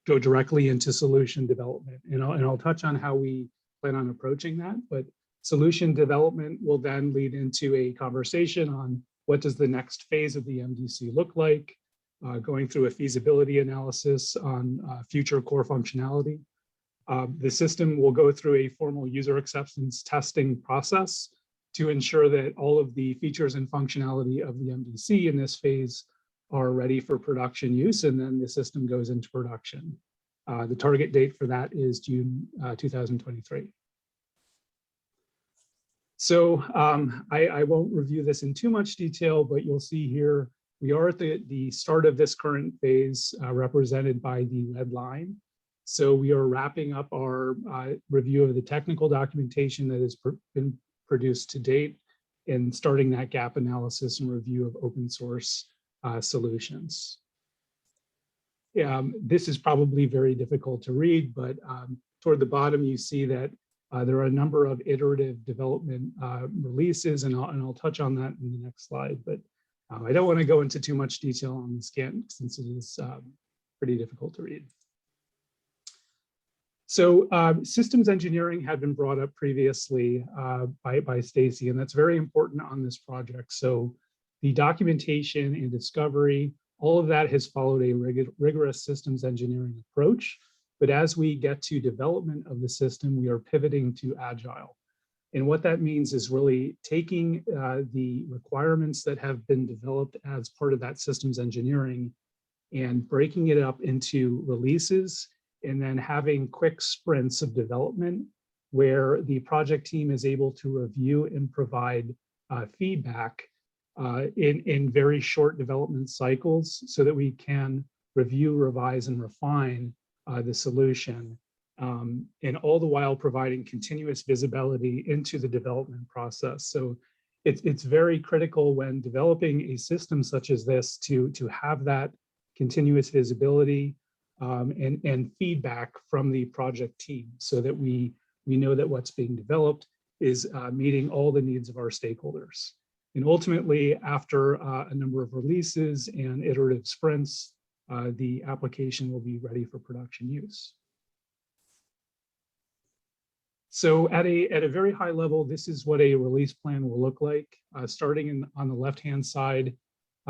go directly into solution development. And I'll touch on how we plan on approaching that, but solution development will then lead into a conversation on what does the next phase of the MDC look like, going through a feasibility analysis on future core functionality. The system will go through a formal user acceptance testing process to ensure that all of the features and functionality of the MDC in this phase are ready for production use, and then the system goes into production. The target date for that is June 2023. So I won't review this in too much detail, but you'll see here, we are at the start of this current phase represented by the red line. So we are wrapping up our review of the technical documentation that has been produced to date and starting that gap analysis and review of open source solutions. This is probably very difficult to read, but toward the bottom, you see that there are a number of iterative development releases, and I'll touch on that in the next slide, but I don't want to go into too much detail on the scan since it is pretty difficult to read. So systems engineering had been brought up previously by Stacy, and that's very important on this project. So the documentation and discovery, all of that has followed a rigorous systems engineering approach. But as we get to development of the system, we are pivoting to agile. And what that means is really taking the requirements that have been developed as part of that systems engineering and breaking it up into releases, and then having quick sprints of development where the project team is able to review and provide feedback in very short development cycles so that we can review, revise, and refine the solution, and all the while providing continuous visibility into the development process. So it's very critical when developing a system such as this to have that continuous visibility and feedback from the project team so that we know that what's being developed is meeting all the needs of our stakeholders. And ultimately, after a number of releases and iterative sprints, the application will be ready for production use. So at a very high level, this is what a release plan will look like. Starting on the left-hand side,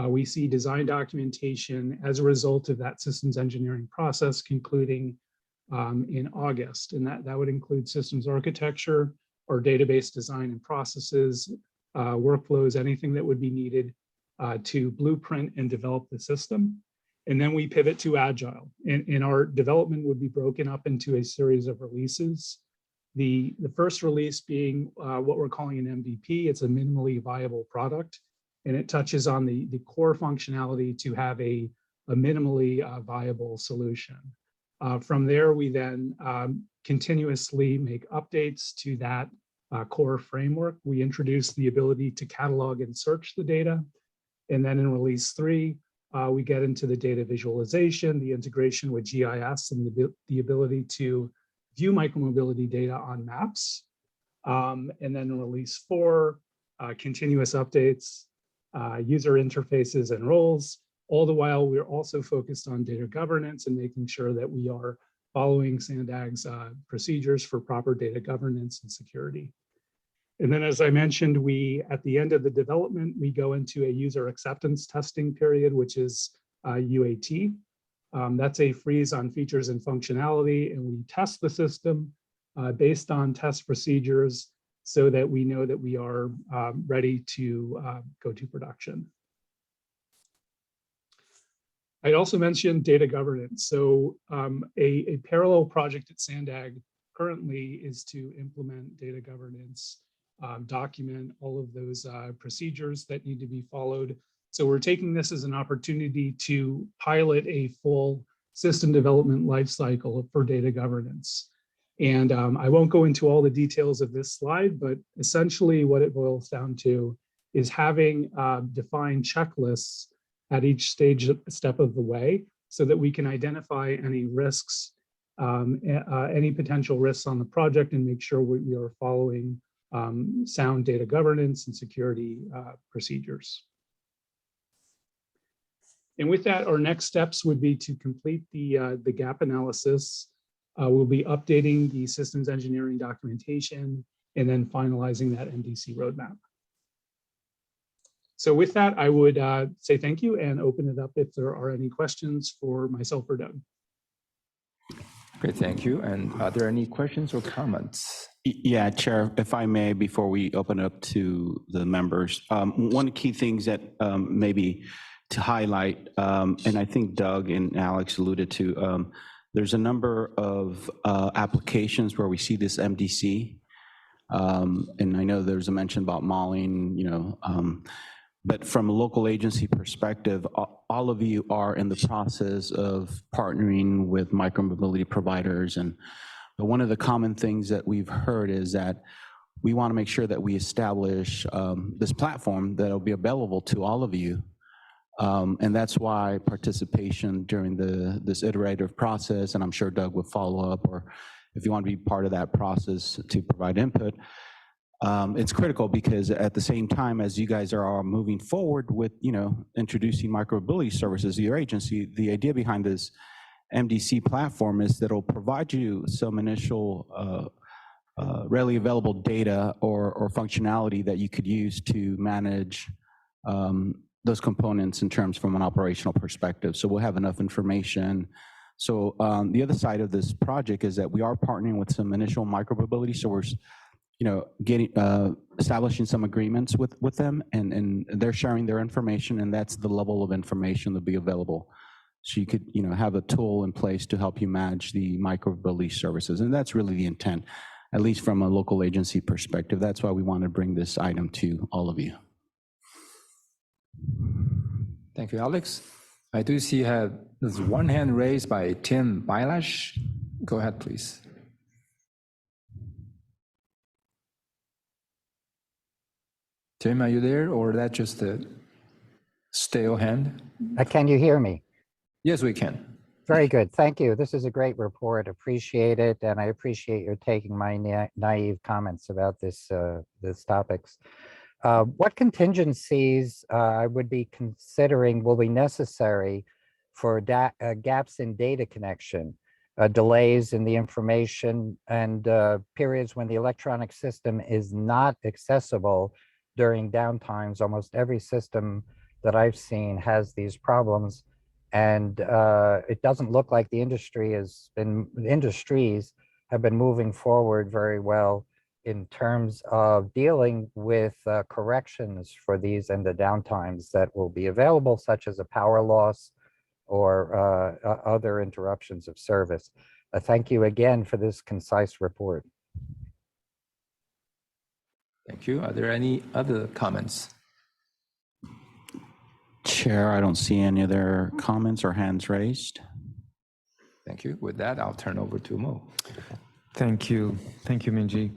we see design documentation as a result of that systems engineering process concluding in August. And that would include systems architecture or database design and processes, workflows, anything that would be needed to blueprint and develop the system. And then we pivot to agile. And our development would be broken up into a series of releases. The first release being what we're calling an MVP. It's a minimally viable product. And it touches on the core functionality to have a minimally viable solution. From there, we then continuously make updates to that core framework. We introduce the ability to catalog and search the data. And then in release 3, we get into the data visualization, the integration with GIS, and the ability to view micromobility data on maps. And then in release 4, continuous updates, user interfaces and roles. All the while, we're also focused on data governance and making sure that we are following SANDAG's procedures for proper data governance and security. And then, as I mentioned, at the end of the development, we go into a user acceptance testing period, which is UAT. That's a freeze on features and functionality, and we test the system based on test procedures so that we know that we are ready to go to production. I'd also mentioned data governance. So a parallel project at SANDAG currently is to implement data governance, document all of those procedures that need to be followed. So we're taking this as an opportunity to pilot a full system development lifecycle for data governance. And I won't go into all the details of this slide, but essentially what it boils down to is having defined checklists at each step of the way so that we can identify any risks, any potential risks on the project and make sure we are following sound data governance and security procedures. And with that, our next steps would be to complete the gap analysis. We'll be updating the systems engineering documentation and then finalizing that MDC roadmap. So with that, I would say thank you and open it up if there are any questions for myself or Doug. Great, thank you. And are there any questions or comments? Yeah, Chair, if I may, before we open it up to the members, one of the key things that maybe to highlight, and I think Doug and Alex alluded to, there's a number of applications where we see this MDC. And I know there's a mention about mauling, but from a local agency perspective, all of you are in the process of partnering with micromobility providers. But one of the common things that we've heard is that we want to make sure that we establish this platform that will be available to all of you. And that's why participation during this iterative process, and I'm sure Doug will follow up, or if you want to be part of that process to provide input, it's critical because at the same time as you guys are all moving forward with, introducing micromobility services to your agency, the idea behind this MDC platform is that it'll provide you some initial readily available data or functionality that you could use to manage those components in terms from an operational perspective. So we'll have enough information. So the other side of this project is that we are partnering with some initial micromobility source, establishing some agreements with them, and they're sharing their information, and that's the level of information that'll be available. So you could, have a tool in place to help you manage the micromobility services, and that's really the intent, at least from a local agency perspective. That's why we want to bring this item to all of you. Thank you, Alex. I do see there's one hand raised by Tim Bylash. Go ahead, please. Tim, are you there, or is that just a stale hand? Can you hear me? Yes, we can. Very good. Thank you. This is a great report. Appreciate it. And I appreciate your taking my naive comments about this topics. What contingencies I would be considering will be necessary for gaps in data connection, delays in the information, and periods when the electronic system is not accessible during downtimes? Almost every system that I've seen has these problems, and it doesn't look like the industries have been moving forward very well in terms of dealing with corrections for these and the downtimes that will be available, such as a power loss or other interruptions of service. Thank you again for this concise report. Thank you. Are there any other comments? Chair, I don't see any other comments or hands raised. Thank you. With that, I'll turn over to Mo. Thank you. Thank you, Minji.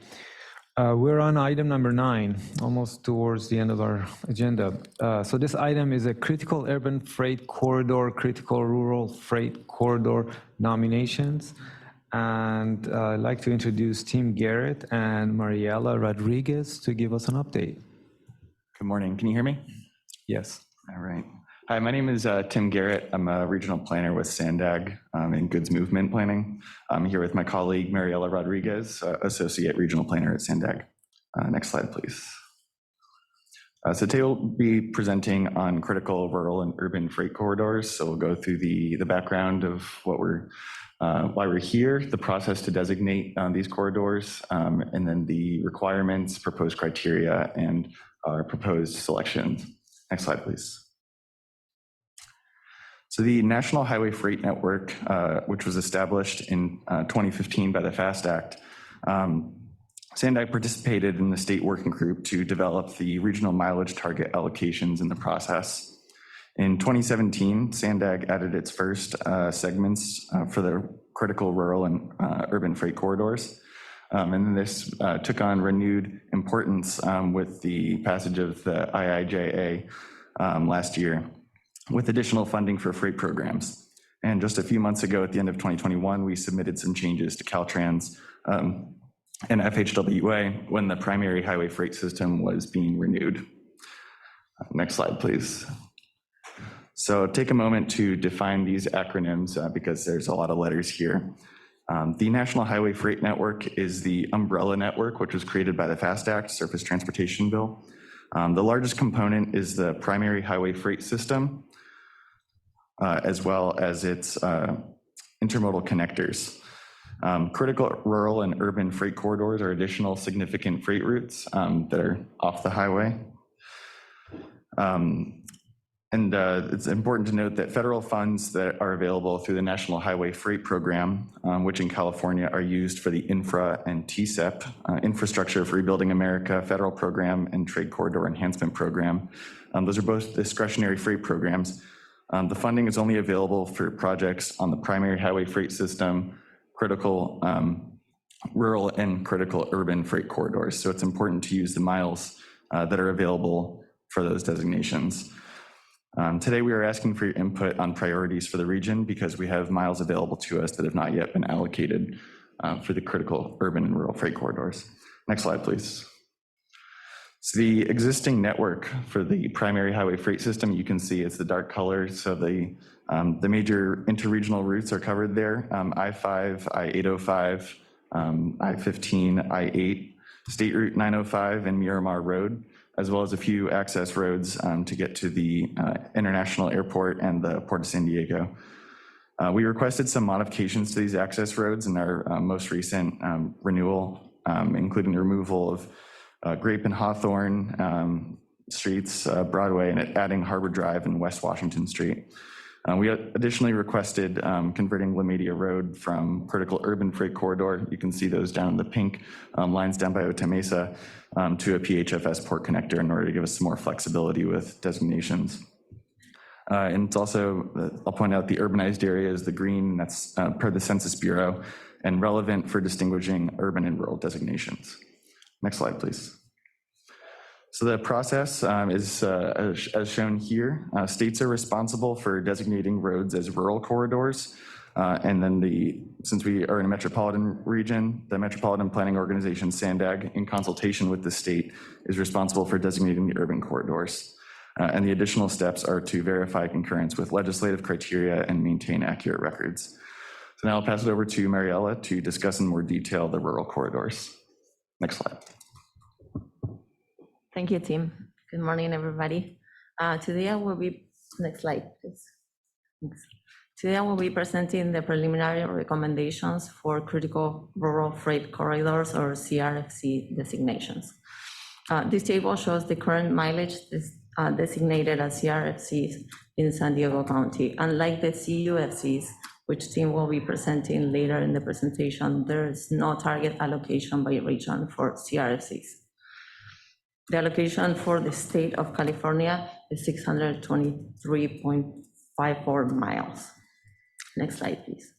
We're on item number 9, almost towards the end of our agenda. So this item is a critical urban freight corridor, critical rural freight corridor nominations. And I'd like to introduce Tim Garrett and Mariela Rodriguez to give us an update. Good morning. Can you hear me? Yes. All right. Hi, my name is Tim Garrett. I'm a regional planner with SANDAG in goods movement planning. I'm here with my colleague, Mariela Rodriguez, associate regional planner at SANDAG. Next slide, please. So today we'll be presenting on critical rural and urban freight corridors. So we'll go through the background of what why we're here, the process to designate these corridors, and then the requirements, proposed criteria, and our proposed selections. Next slide, please. So the National Highway Freight Network, which was established in 2015 by the FAST Act, SANTEC participated in the state working group to develop the regional mileage target allocations in the process. In 2017, SANTEC added its first segments for the critical rural and urban freight corridors. And then this took on renewed importance with the passage of the IIJA last year, with additional funding for freight programs. And just a few months ago, at the end of 2021, we submitted some changes to Caltrans and FHWA when the primary highway freight system was being renewed. Next slide, please. So take a moment to define these acronyms because there's a lot of letters here. The National Highway Freight Network is the umbrella network, which was created by the FAST Act, Surface Transportation Bill. The largest component is the primary highway freight system, as well as its intermodal connectors. Critical rural and urban freight corridors are additional significant freight routes that are off the highway. It's important to note that federal funds that are available through the National Highway Freight Program, which in California are used for the INFRA and TCEP, Infrastructure for Rebuilding America Federal Program and Trade Corridor Enhancement Program. Those are both discretionary freight programs. The funding is only available for projects on the primary highway freight system, critical rural and critical urban freight corridors. So it's important to use the miles that are available for those designations. Today, we are asking for your input on priorities for the region because we have miles available to us that have not yet been allocated for the critical urban and rural freight corridors. Next slide, please. So the existing network for the primary highway freight system, you can see it's the dark color. So the major interregional routes are covered there. I-5, I-805, I-15, I-8, State Route 905 and Miramar Road, as well as a few access roads to get to the International Airport and the Port of San Diego. We requested some modifications to these access roads in our most recent renewal, including the removal of Grape and Hawthorne streets, Broadway, and adding Harbor Drive and West Washington Street. We additionally requested converting La Media Road from critical urban freight corridor, you can see those down in the pink lines down by Ota Mesa, to a PHFS port connector in order to give us some more flexibility with designations. And it's also, I'll point out the urbanized area is the green, that's per the Census Bureau, and relevant for distinguishing urban and rural designations. Next slide, please. So the process is as shown here. States are responsible for designating roads as rural corridors. And then since we are in a metropolitan region, the Metropolitan Planning Organization, SANTEC, in consultation with the state, is responsible for designating the urban corridors. And the additional steps are to verify concurrence with legislative criteria and maintain accurate records. So now I'll pass it over to Mariella to discuss in more detail the rural corridors. Next slide. Thank you, Tim. Good morning, everybody. Today I will be, next slide, please. Thanks. Today I will be presenting the preliminary recommendations for critical rural freight corridors or CRFC designations. This table shows the current mileage designated as CRFCs in San Diego County. Unlike the CUFCs, which Tim will be presenting later in the presentation, there is no target allocation by region for CRFCs. The allocation for the state of California is 623.54 miles. Next slide, please.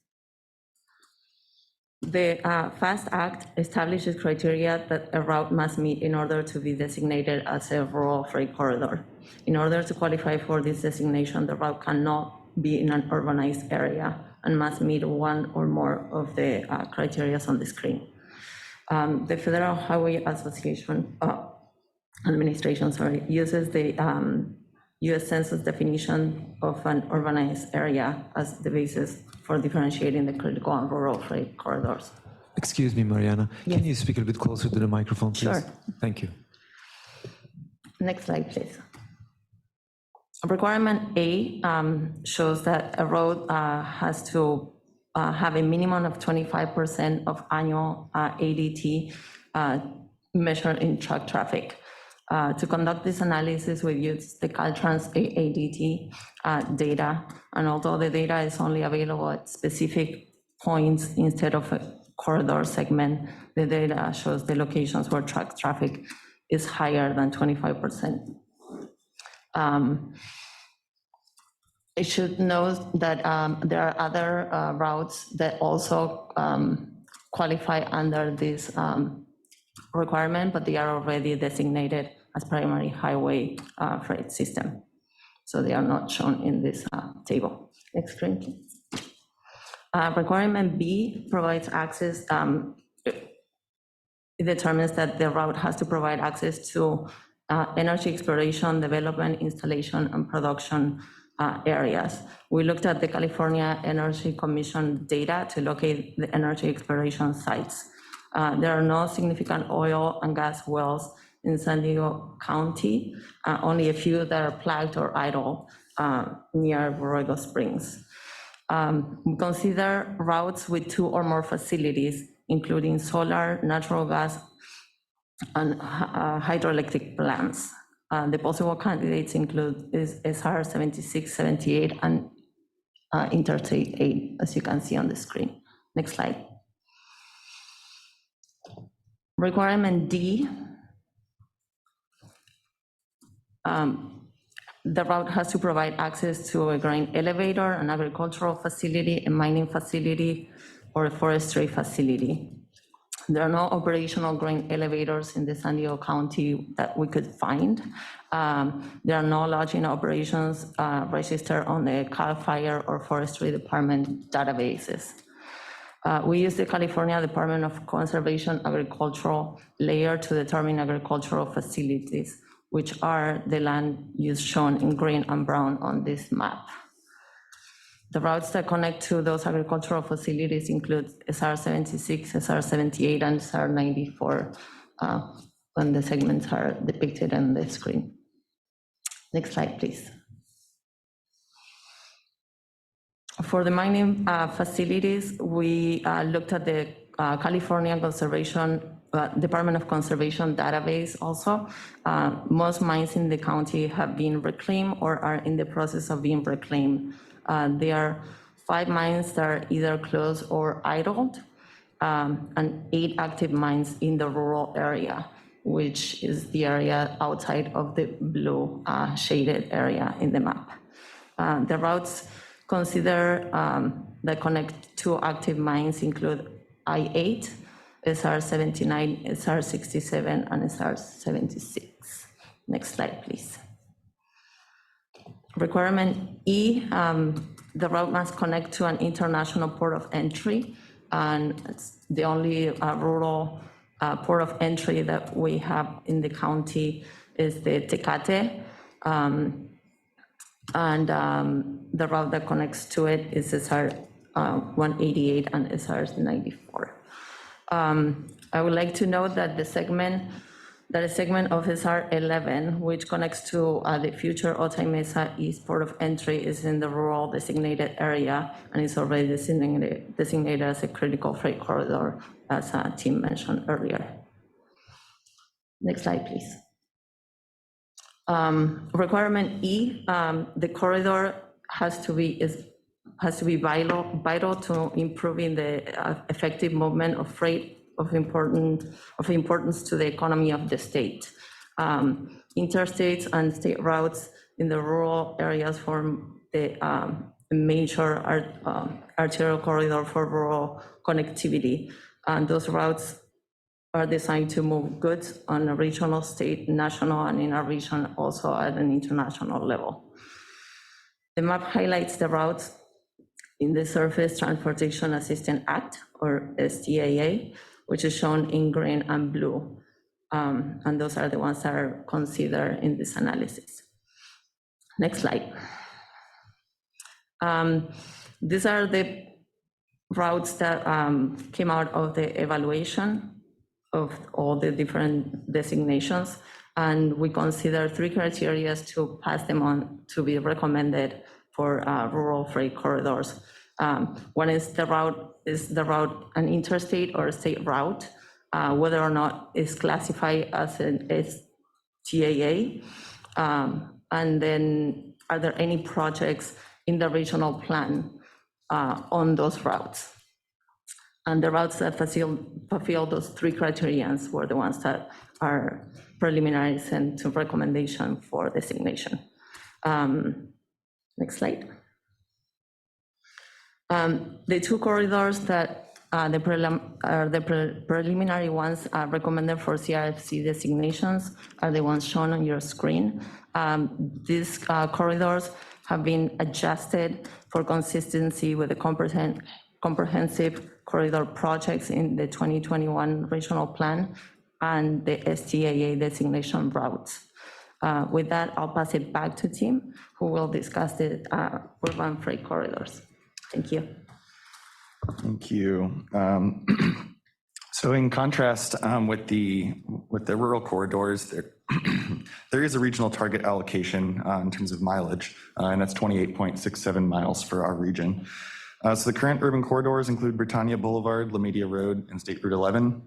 The FAST Act establishes criteria that a route must meet in order to be designated as a rural freight corridor. In order to qualify for this designation, the route cannot be in an urbanized area and must meet one or more of the criteria on the screen. The Federal Highway Administration uses the US Census definition of an urbanized area as the basis for differentiating the critical and rural freight corridors. Excuse me, Mariana. Yes. Can you speak a bit closer to the microphone, please? Sure. Thank you. Next slide, please. Requirement A shows that a road has to have a minimum of 25% of annual ADT measured in truck traffic. To conduct this analysis, we use the Caltrans AADT data, and although the data is only available at specific points instead of a corridor segment, the data shows the locations where truck traffic is higher than 25%. It should note that there are other routes that also qualify under this requirement, but they are already designated as primary highway freight system. So they are not shown in this table. Next screen, please. Requirement B provides access. It determines that the route has to provide access to energy exploration, development, installation, and production areas. We looked at the California Energy Commission data to locate the energy exploration sites. There are no significant oil and gas wells in San Diego County, only a few that are flagged or idle near Borrego Springs. We consider routes with 2 or more facilities, including solar, natural gas, and hydroelectric plants. The possible candidates include SR 76, 78, and Interstate 8, as you can see on the screen. Next slide. Requirement D. The route has to provide access to a grain elevator, an agricultural facility, a mining facility, or a forestry facility. There are no operational grain elevators in the San Diego County that we could find. There are no lodging operations registered on the Cal Fire or Forestry Department databases. We use the California Department of Conservation agricultural layer to determine agricultural facilities, which are the land use shown in green and brown on this map. The routes that connect to those agricultural facilities include SR 76, SR 78, and SR 94, when the segments are depicted on the screen. Next slide, please. For the mining facilities, we looked at the California Department of Conservation database also. Most mines in the county have been reclaimed or are in the process of being reclaimed. There are 5 mines that are either closed or idled, and 8 active mines in the rural area, which is the area outside of the blue shaded area in the map. The routes consider that connect to active mines include I-8, SR 79, SR 67, and SR 76. Next slide, please. Requirement E, the route must connect to an international port of entry, and it's the only rural port of entry that we have in the county is the Tecate, and the route that connects to it is SR 188 and SR 94. I would like to note that a segment of SR 11, which connects to the future Otay Mesa East Port of Entry, is in the rural designated area and is already designated as a critical freight corridor, as Tim mentioned earlier. Next slide, please. Requirement E, the corridor has to be vital to improving the effective movement of freight of importance to the economy of the state. Interstates and state routes in the rural areas form the major arterial corridor for rural connectivity, and those routes are designed to move goods on a regional, state, national, and in our region also at an international level. The map highlights the routes in the Surface Transportation Assistance Act, or STAA, which is shown in green and blue. And those are the ones that are considered in this analysis. Next slide. These are the routes that came out of the evaluation of all the different designations, and we consider 3 criteria to pass them on to be recommended for rural freight corridors. One is the route an interstate or a state route, whether or not it's classified as TAA? And then are there any projects in the regional plan on those routes? And the routes that fulfill those three criterions were the ones that are preliminary sent to recommendation for designation. Next slide. The two corridors that the preliminary ones recommended for CRFC designations are the ones shown on your screen. These corridors have been adjusted for consistency with the comprehensive corridor projects in the 2021 regional plan and the STAA designation routes. With that, I'll pass it back to Tim, who will discuss the urban freight corridors. Thank you. Thank you. So in contrast with the rural corridors, there is a regional target allocation in terms of mileage, and that's 28.67 miles for our region. So the current urban corridors include Britannia Boulevard, La Media Road, and State Route 11,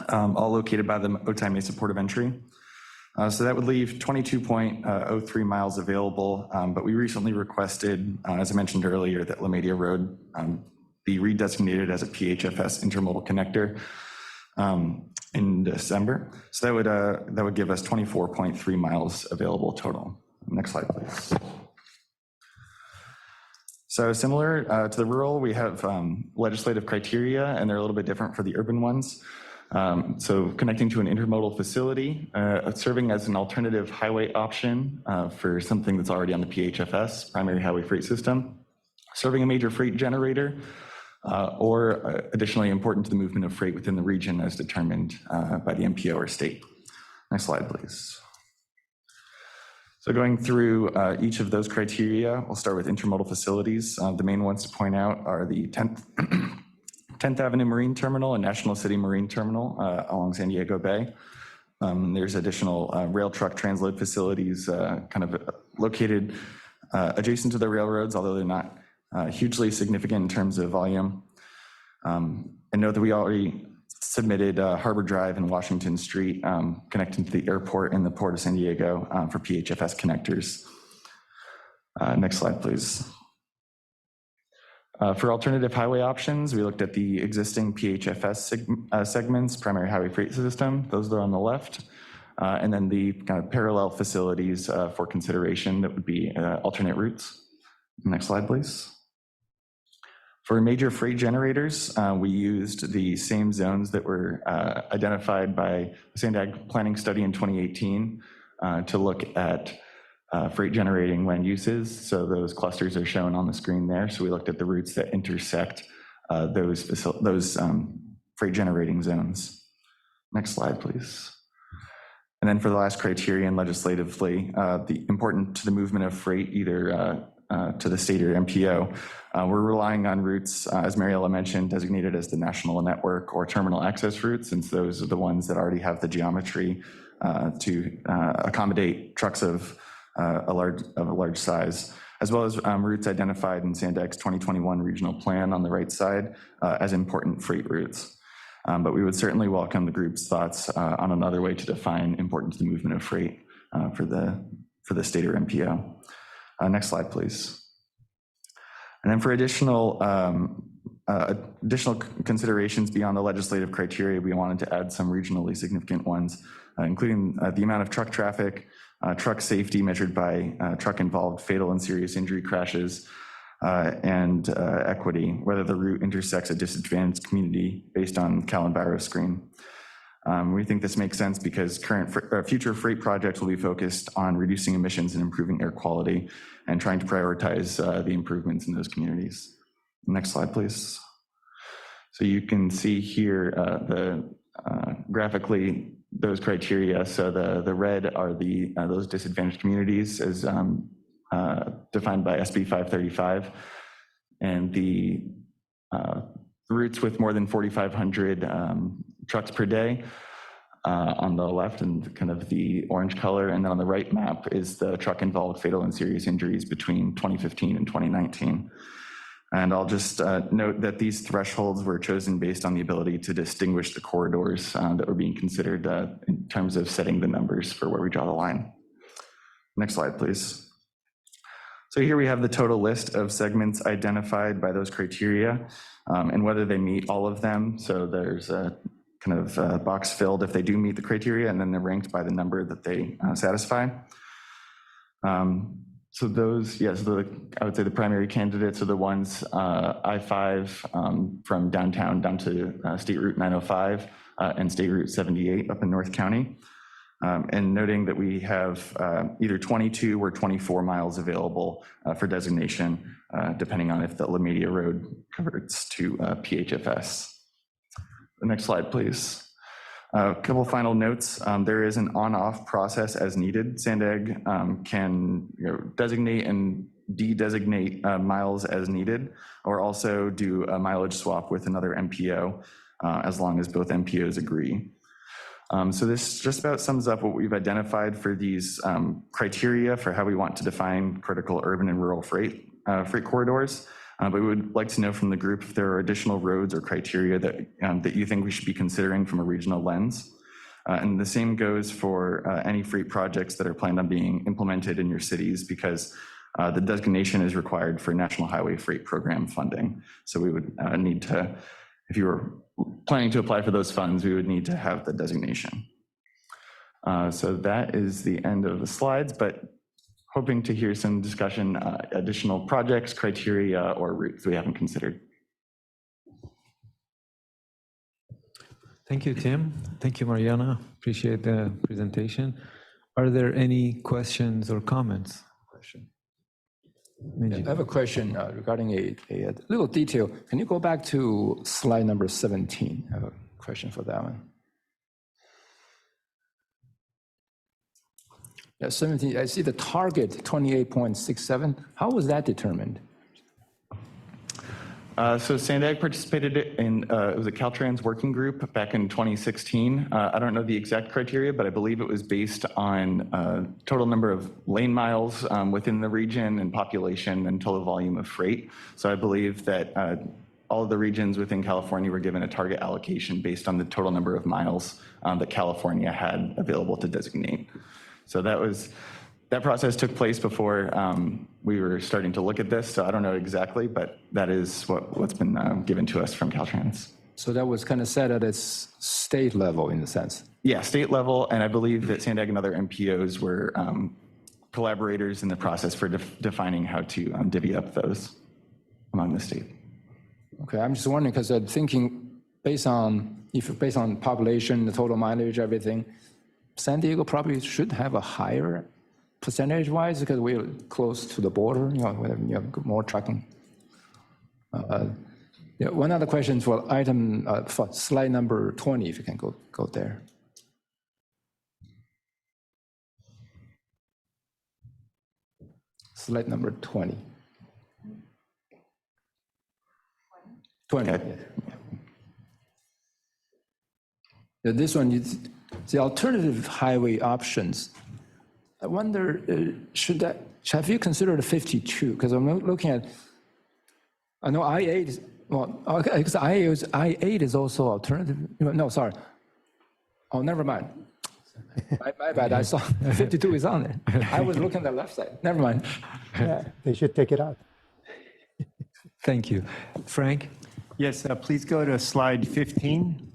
all located by the Otay Mesa Port of Entry. So that would leave 22.03 miles available, but we recently requested, as I mentioned earlier, that La Media Road be redesignated as a PHFS intermodal connector in December. So that would give us 24.3 miles available total. Next slide, please. So similar to the rural, we have legislative criteria, and they're a little bit different for the urban ones. So connecting to an intermodal facility, serving as an alternative highway option for something that's already on the PHFS, primary highway freight system, serving a major freight generator, or additionally important to the movement of freight within the region as determined by the MPO or state. Next slide, please. So going through each of those criteria, we'll start with intermodal facilities. The main ones to point out are the 10th Avenue Marine Terminal and National City Marine Terminal along San Diego Bay. There's additional rail truck transload facilities kind of located adjacent to the railroads, although they're not hugely significant in terms of volume. And note that we already submitted Harbor Drive and Washington Street connecting to the airport and the Port of San Diego for PHFS connectors. Next slide, please. For alternative highway options, we looked at the existing PHFS segments, primary highway freight system, those are on the left, and then the kind of parallel facilities for consideration that would be alternate routes. Next slide, please. For major freight generators, we used the same zones that were identified by the SANTEC planning study in 2018 to look at freight generating land uses. So those clusters are shown on the screen there. So we looked at the routes that intersect those freight generating zones. Next slide, please. And then for the last criterion legislatively, the important to the movement of freight, either to the state or MPO, we're relying on routes, as Mariella mentioned, designated as the national network or terminal access routes, since those are the ones that already have the geometry to accommodate trucks of a large size, as well as routes identified in SANTEC's 2021 regional plan on the right side as important freight routes. But we would certainly welcome the group's thoughts on another way to define important to the movement of freight for the state or MPO. Next slide, please. And then for additional considerations beyond the legislative criteria, we wanted to add some regionally significant ones, including the amount of truck traffic, truck safety measured by truck-involved fatal and serious injury crashes, and equity, whether the route intersects a disadvantaged community based on Cal and Barrow screen. We think this makes sense because future freight projects will be focused on reducing emissions and improving air quality and trying to prioritize the improvements in those communities. Next slide, please. So you can see here graphically those criteria. So the red are those disadvantaged communities as defined by SB 535, and the routes with more than 4,500 trucks per day on the left and kind of the orange color. And then on the right map is the truck involved fatal and serious injuries between 2015 and 2019. And I'll just note that these thresholds were chosen based on the ability to distinguish the corridors that were being considered in terms of setting the numbers for where we draw the line. Next slide, please. So here we have the total list of segments identified by those criteria and whether they meet all of them. So there's a kind of box filled if they do meet the criteria, and then they're ranked by the number that they satisfy. So those, yes, I would say the primary candidates are the ones I-5 from downtown down to State Route 905 and State Route 78 up in North County. And noting that we have either 22 or 24 miles available for designation, depending on if the La Media Road converts to PHFS. The next slide, please. A couple final notes. There is an on-off process as needed. SANTEC can designate and de-designate miles as needed, or also do a mileage swap with another MPO as long as both MPOs agree. So this just about sums up what we've identified for these criteria for how we want to define critical urban and rural freight corridors. But we would like to know from the group if there are additional roads or criteria that you think we should be considering from a regional lens. And the same goes for any freight projects that are planned on being implemented in your cities, because the designation is required for National Highway Freight Program funding. So we would need to, if you were planning to apply for those funds, we would need to have the designation. So that is the end of the slides, but hoping to hear some discussion, additional projects, criteria, or routes we haven't considered. Thank you, Tim. Thank you, Mariana. Appreciate the presentation. Are there any questions or comments? I have a question regarding a little detail. Can you go back to slide number 17? I have a question for that one. Yeah, 17, I see the target 28.67. How was that determined? So SANTEC participated in, it was a Caltrans working group back in 2016. I don't know the exact criteria, but I believe it was based on total number of lane miles within the region and population and total volume of freight. So I believe that all of the regions within California were given a target allocation based on the total number of miles that California had available to designate. So that process took place before we were starting to look at this. So I don't know exactly, but that is what's been given to us from Caltrans. So that was kind of set at its state level in a sense. Yeah, state level. And I believe that SANTEC and other MPOs were collaborators in the process for defining how to divvy up those among the state. Okay, I'm just wondering, because I'm thinking based on population, the total mileage, everything, San Diego probably should have a higher percentage-wise because we're close to the border, when you have more trucking. Yeah, one other question for item, for slide number 20, if you can go there. Slide number 20. 20. Okay. Yeah, this one is the alternative highway options. I wonder, have you considered 52? Because I'm looking at, I know I-8 is, well, okay, because I-8 is also alternative. No, sorry. Oh, never mind. My bad, I saw 52 is on there. I was looking at the left side. Never mind. Yeah, they should take it out. Thank you. Frank? Yes, please go to slide 15.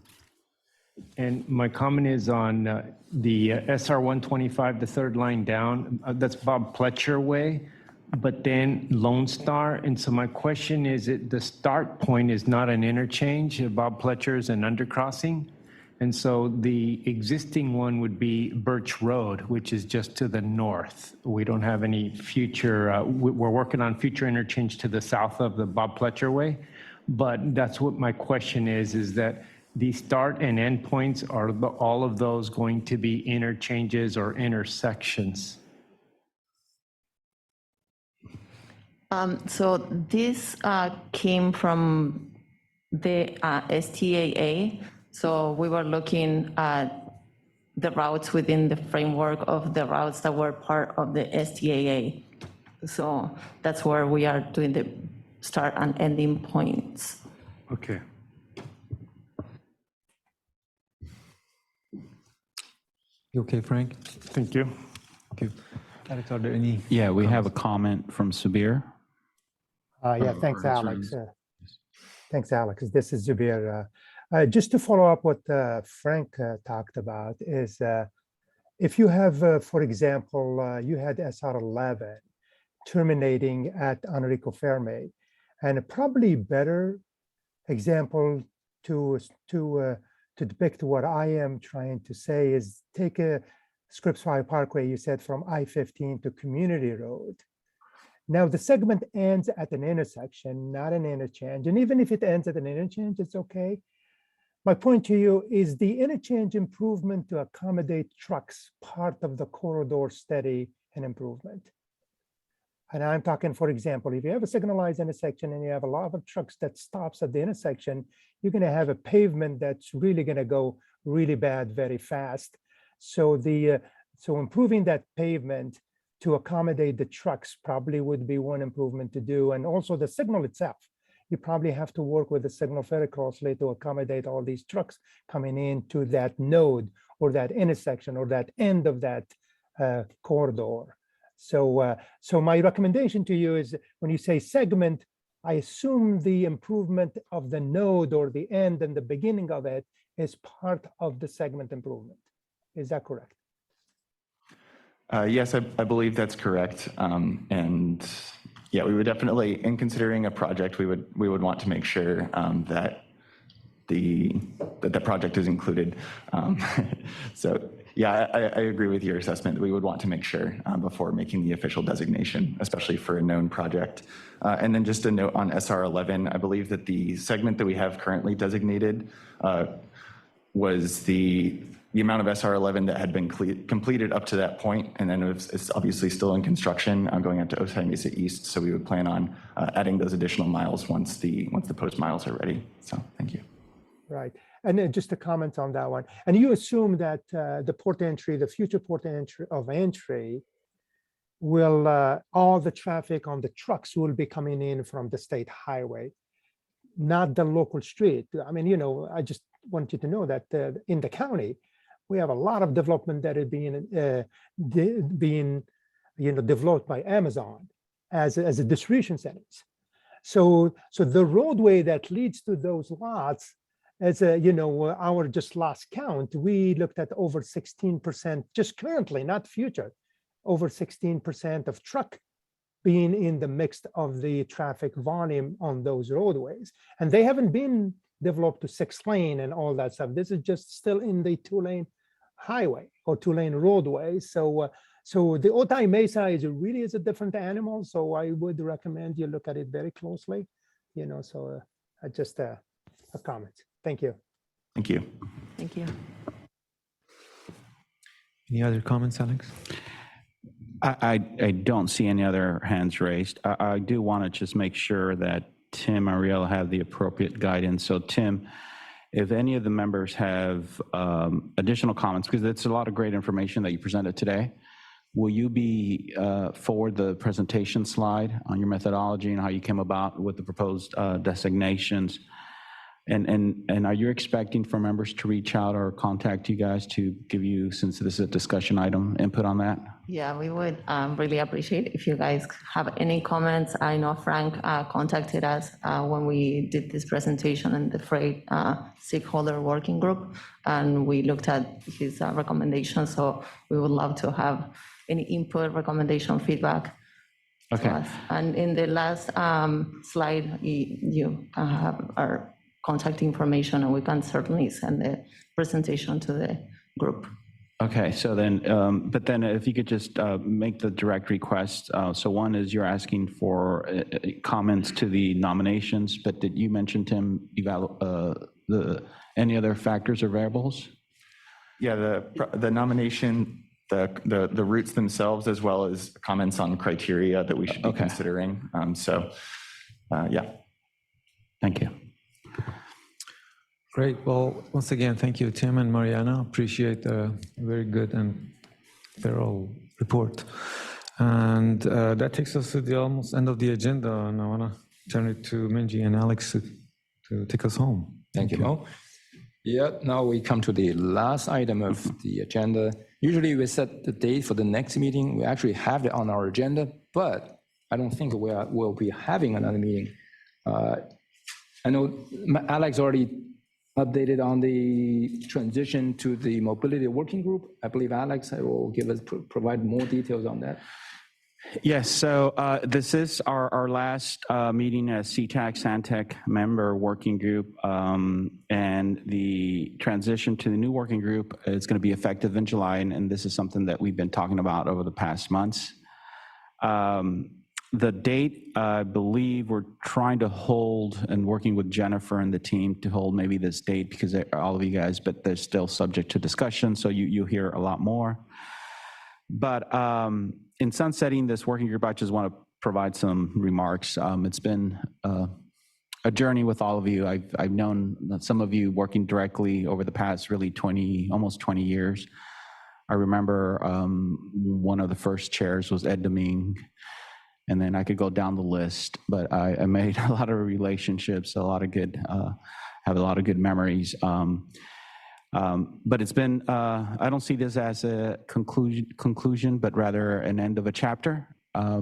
And my comment is on the SR 125, the third line down. That's Bob Pletcher Way, but then Lone Star. And so my question is, the start point is not an interchange. Bob Pletcher is an undercrossing. And so the existing one would be Birch Road, which is just to the north. We don't have any future, we're working on future interchange to the south of the Bob Pletcher Way. But that's what my question is that the start and end points, are all of those going to be interchanges or intersections? So this came from the STAA. So we were looking at the routes within the framework of the routes that were part of the STAA. So that's where we are doing the start and ending points. Okay. You okay, Frank? Thank you. Okay. Alex, are there any? Yeah, we have a comment from Sabir. Yeah, thanks, Alex. Thanks, Alex. This is Zubair. Just to follow up what Frank talked about is if you have, for example, you had SR11 terminating at Enrico Fermi, and a probably better example to depict what I am trying to say is take a Scripps Valley Parkway, you said from I-15 to Community Road. Now the segment ends at an intersection, not an interchange. And even if it ends at an interchange, it's okay. My point to you is the interchange improvement to accommodate trucks, part of the corridor study and improvement. And I'm talking, for example, if you have a signalized intersection and you have a lot of trucks that stops at the intersection, you're going to have a pavement that's really going to go really bad very fast. So so improving that pavement to accommodate the trucks probably would be one improvement to do. And also the signal itself. You probably have to work with the signal very closely to accommodate all these trucks coming into that node or that intersection or that end of that corridor. So my recommendation to you is when you say segment, I assume the improvement of the node or the end and the beginning of it is part of the segment improvement. Is that correct? Yes, I believe that's correct. And yeah, we would definitely, in considering a project, we would want to make sure that that project is included. So yeah, I agree with your assessment that we would want to make sure before making the official designation, especially for a known project. And then just a note on SR11, I believe that the segment that we have currently designated was the amount of SR11 that had been completed up to that point, and then it's obviously still in construction going out to Otay Mesa East. So we would plan on adding those additional miles once the post miles are ready. So thank you. Right. And then just a comment on that one. And you assume that the port entry, the future port entry will, all the traffic on the trucks will be coming in from the state highway, not the local street. I mean, you know, I just want you to know that in the county, we have a lot of development that is being developed by Amazon as a distribution centers. So the roadway that leads to those lots, as our just last count, we looked at over 16%, just currently, not future, over 16% of truck being in the mix of the traffic volume on those roadways. And they haven't been developed to 6-lane and all that stuff. This is just still in the 2-lane highway or 2-lane roadway. So the Otay Mesa is a different animal. So I would recommend you look at it very closely, so just a comment. Thank you. Thank you. Thank you. Any other comments, Alex? I don't see any other hands raised. I do want to just make sure that Tim and Ariel have the appropriate guidance. So Tim, if any of the members have additional comments, because it's a lot of great information that you presented today, will you be forward the presentation slide on your methodology and how you came about with the proposed designations? And are you expecting for members to reach out or contact you guys to give you, since this is a discussion item, input on that? Yeah, we would really appreciate if you guys have any comments. I know Frank contacted us when we did this presentation in the freight stakeholder working group, and we looked at his recommendations. So we would love to have any input, recommendation, feedback. Okay. And in the last slide, you have our contact information, and we can certainly send the presentation to the group. Okay, so then, but then if you could just make the direct request. So one is you're asking for comments to the nominations, but did you mention, Tim, any other factors or variables? Yeah, the nomination, the routes themselves, as well as comments on criteria that we should be considering. Yeah. Thank you. Great. Well, once again, thank you, Tim and Mariana. Appreciate the very good and thorough report. And that takes us to the almost end of the agenda. And I want to turn it to Minji and Alex to take us home. Thank you, Mo. Yeah, now we come to the last item of the agenda. Usually we set the date for the next meeting. We actually have it on our agenda, but I don't think we'll be having another meeting. I know Alex already updated on the transition to the mobility working group. I believe Alex will provide more details on that. Yes, so this is our last meeting as Ctac SANTEC member working group, and the transition to the new working group is going to be effective in July, and this is something that we've been talking about over the past months. The date, I believe we're trying to hold and working with Jennifer and the team to hold maybe this date because all of you guys, but they're still subject to discussion, so you'll hear a lot more. But in sunsetting this working group, I just want to provide some remarks. It's been a journey with all of you. I've known some of you working directly over the past really almost 20 years. I remember one of the first chairs was Ed Domingue, and then I could go down the list, but I made a lot of relationships, have a lot of good memories. But it's been, I don't see this as a conclusion, but rather an end of a chapter,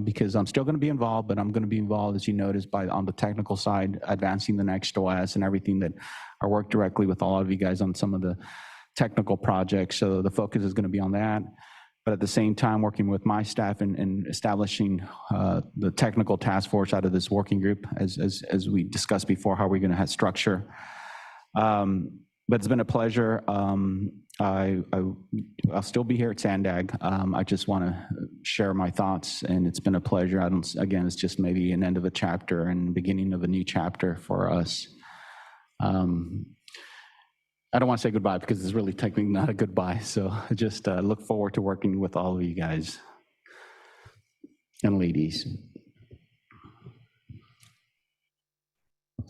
because I'm still going to be involved, but I'm going to be involved, as you noticed, on the technical side, advancing the next OS and everything that I work directly with all of you guys on some of the technical projects. So the focus is going to be on that. But at the same time, working with my staff and establishing the technical task force out of this working group, as we discussed before, how we're going to have structure. But it's been a pleasure. I'll still be here at SANDAG. I just want to share my thoughts, and it's been a pleasure. Again, it's just maybe an end of a chapter and beginning of a new chapter for us. I don't want to say goodbye because it's really technically not a goodbye. So I just look forward to working with all of you guys and ladies.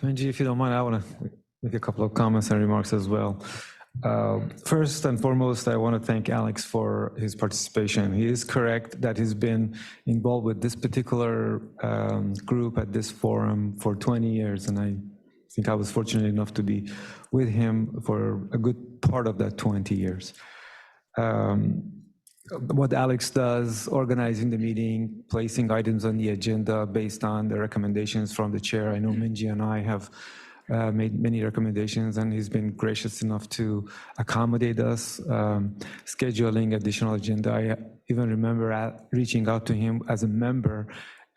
Benji, if you don't mind, I want to make a couple of comments and remarks as well. First and foremost, I want to thank Alex for his participation. He is correct that he's been involved with this particular group at this forum for 20 years, and I think I was fortunate enough to be with him for a good part of that 20 years. What Alex does, organizing the meeting, placing items on the agenda based on the recommendations from the chair. I know Minji and I have made many recommendations, and he's been gracious enough to accommodate us, scheduling additional agenda. I even remember reaching out to him as a member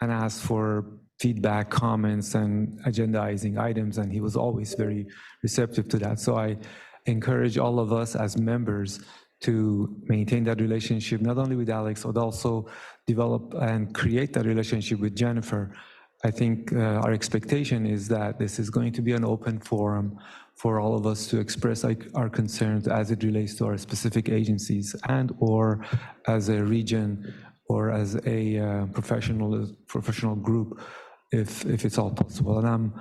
and asked for feedback, comments, and agendizing items, and he was always very receptive to that. So I encourage all of us as members to maintain that relationship, not only with Alex, but also develop and create that relationship with Jennifer. I think our expectation is that this is going to be an open forum for all of us to express our concerns as it relates to our specific agencies and or as a region or as a professional group, if it's all possible. And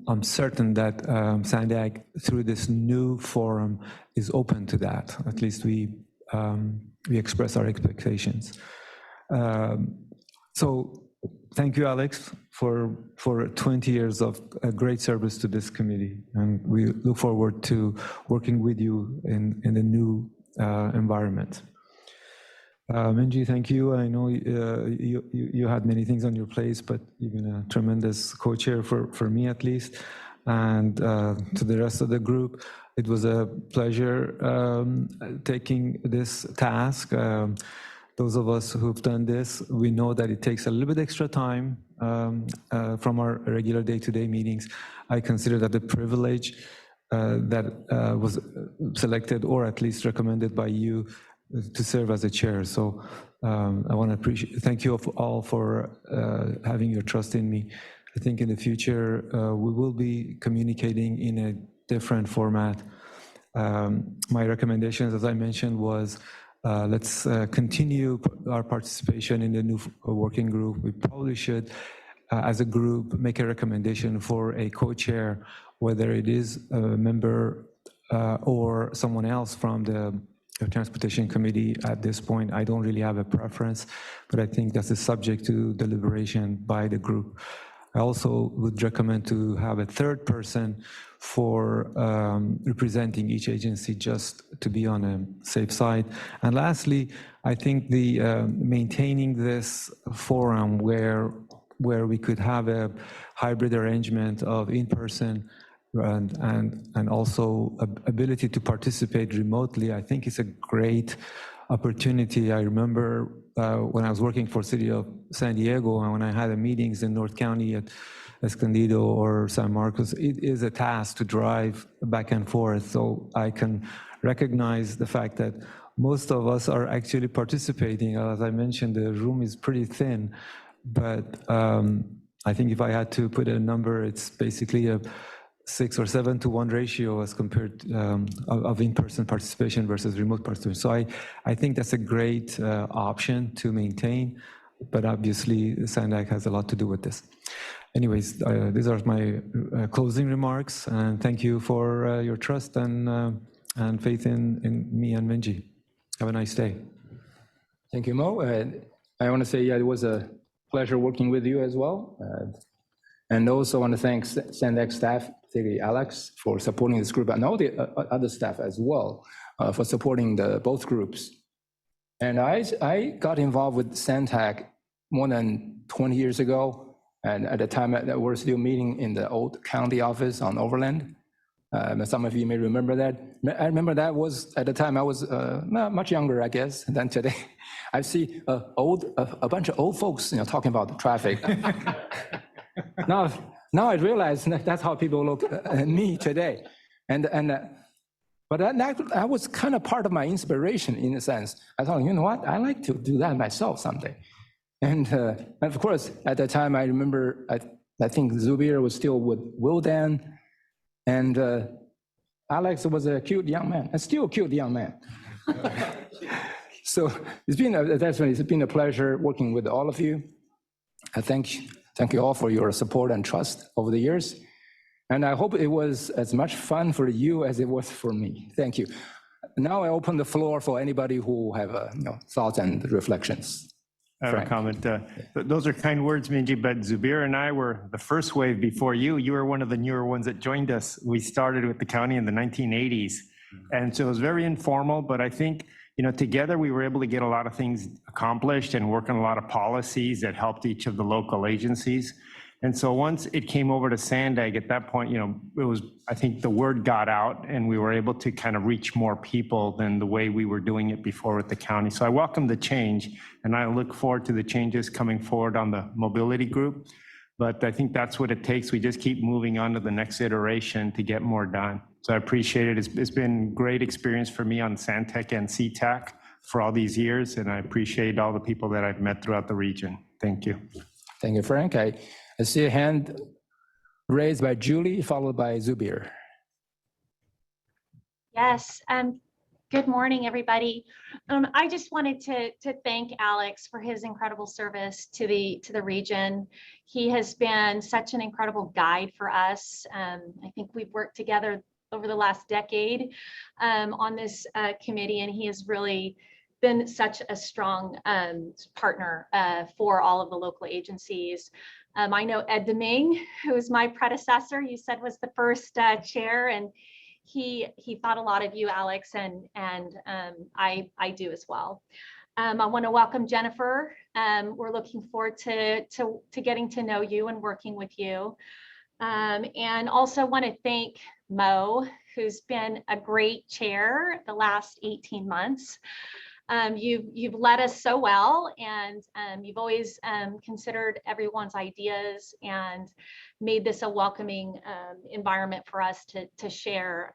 I'm certain that SANDAG, through this new forum, is open to that. At least we express our expectations. So thank you, Alex, for 20 years of great service to this committee, and we look forward to working with you in the new environment. Minji, thank you. I know you had many things on your plate, but you've been a tremendous co-chair for me at least, and to the rest of the group. It was a pleasure taking this task. Those of us who've done this, we know that it takes a little bit extra time from our regular day-to-day meetings. I consider that a privilege that was selected or at least recommended by you to serve as a chair. So I want to thank you all for having your trust in me. I think in the future, we will be communicating in a different format. My recommendations, as I mentioned, was let's continue our participation in the new working group. We probably should, as a group, make a recommendation for a co-chair, whether it is a member or someone else from the Transportation Committee. At this point, I don't really have a preference, but I think that's a subject to deliberation by the group. I also would recommend to have a third person for representing each agency, just to be on a safe side. And lastly, I think the maintaining this forum where we could have a hybrid arrangement of in-person and also ability to participate remotely, I think is a great opportunity. I remember when I was working for City of San Diego, and when I had meetings in North County at Escondido or San Marcos, it is a task to drive back and forth. So I can recognize the fact that most of us are actually participating. As I mentioned, the room is pretty thin, but I think if I had to put a number, it's basically a 6 or 7 to 1 ratio as compared of in-person participation versus remote participation. So I think that's a great option to maintain, but obviously SANTEC has a lot to do with this. Anyways, these are my closing remarks, and thank you for your trust and faith in me and Minji. Have a nice day. Thank you, Mo. I want to say, yeah, it was a pleasure working with you as well. And also want to thank SANTEC staff, particularly Alex, for supporting this group, and all the other staff as well for supporting both groups. And I got involved with SANTEC more than 20 years ago. And at the time that we're still meeting in the old county office on Overland. Some of you may remember that. I remember that was, at the time I was much younger, I guess, than today. I see a bunch of old folks, talking about the traffic. Now I realize that's how people look at me today. But that was kind of part of my inspiration in a sense. I thought, you know what, I like to do that myself someday. And of course, at the time, I remember, I think Zubir was still with Wildan, and Alex was a cute young man, and still a cute young man. So it's been a pleasure working with all of you. I thank you all for your support and trust over the years. And I hope it was as much fun for you as it was for me. Thank you. Now I open the floor for anybody who have thoughts and reflections. I have a comment. Those are kind words, Minji, but Zubir and I were the first wave before you. You were one of the newer ones that joined us. We started with the county in the 1980s. And so it was very informal, but I think, together we were able to get a lot of things accomplished and work on a lot of policies that helped each of the local agencies. And so once it came over to SANTEC, at that point, it was, I think the word got out and we were able to kind of reach more people than the way we were doing it before with the county. So I welcome the change, and I look forward to the changes coming forward on the mobility group. But I think that's what it takes. We just keep moving on to the next iteration to get more done. So I appreciate it. It's been great experience for me on SANTEC and Ctac for all these years, and I appreciate all the people that I've met throughout the region. Thank you. Thank you, Frank. I see a hand raised by Julie, followed by Zubir. Yes, good morning, everybody. I just wanted to thank Alex for his incredible service to the region. He has been such an incredible guide for us. I think we've worked together over the last decade on this committee, and he has really been such a strong partner for all of the local agencies. I know Ed Deming, who is my predecessor, you said was the first chair, and he thought a lot of you, Alex, and I do as well. I want to welcome Jennifer. We're looking forward to getting to know you and working with you. And also want to thank Mo, who's been a great chair the last 18 months. You've led us so well, and you've always considered everyone's ideas and made this a welcoming environment for us to share.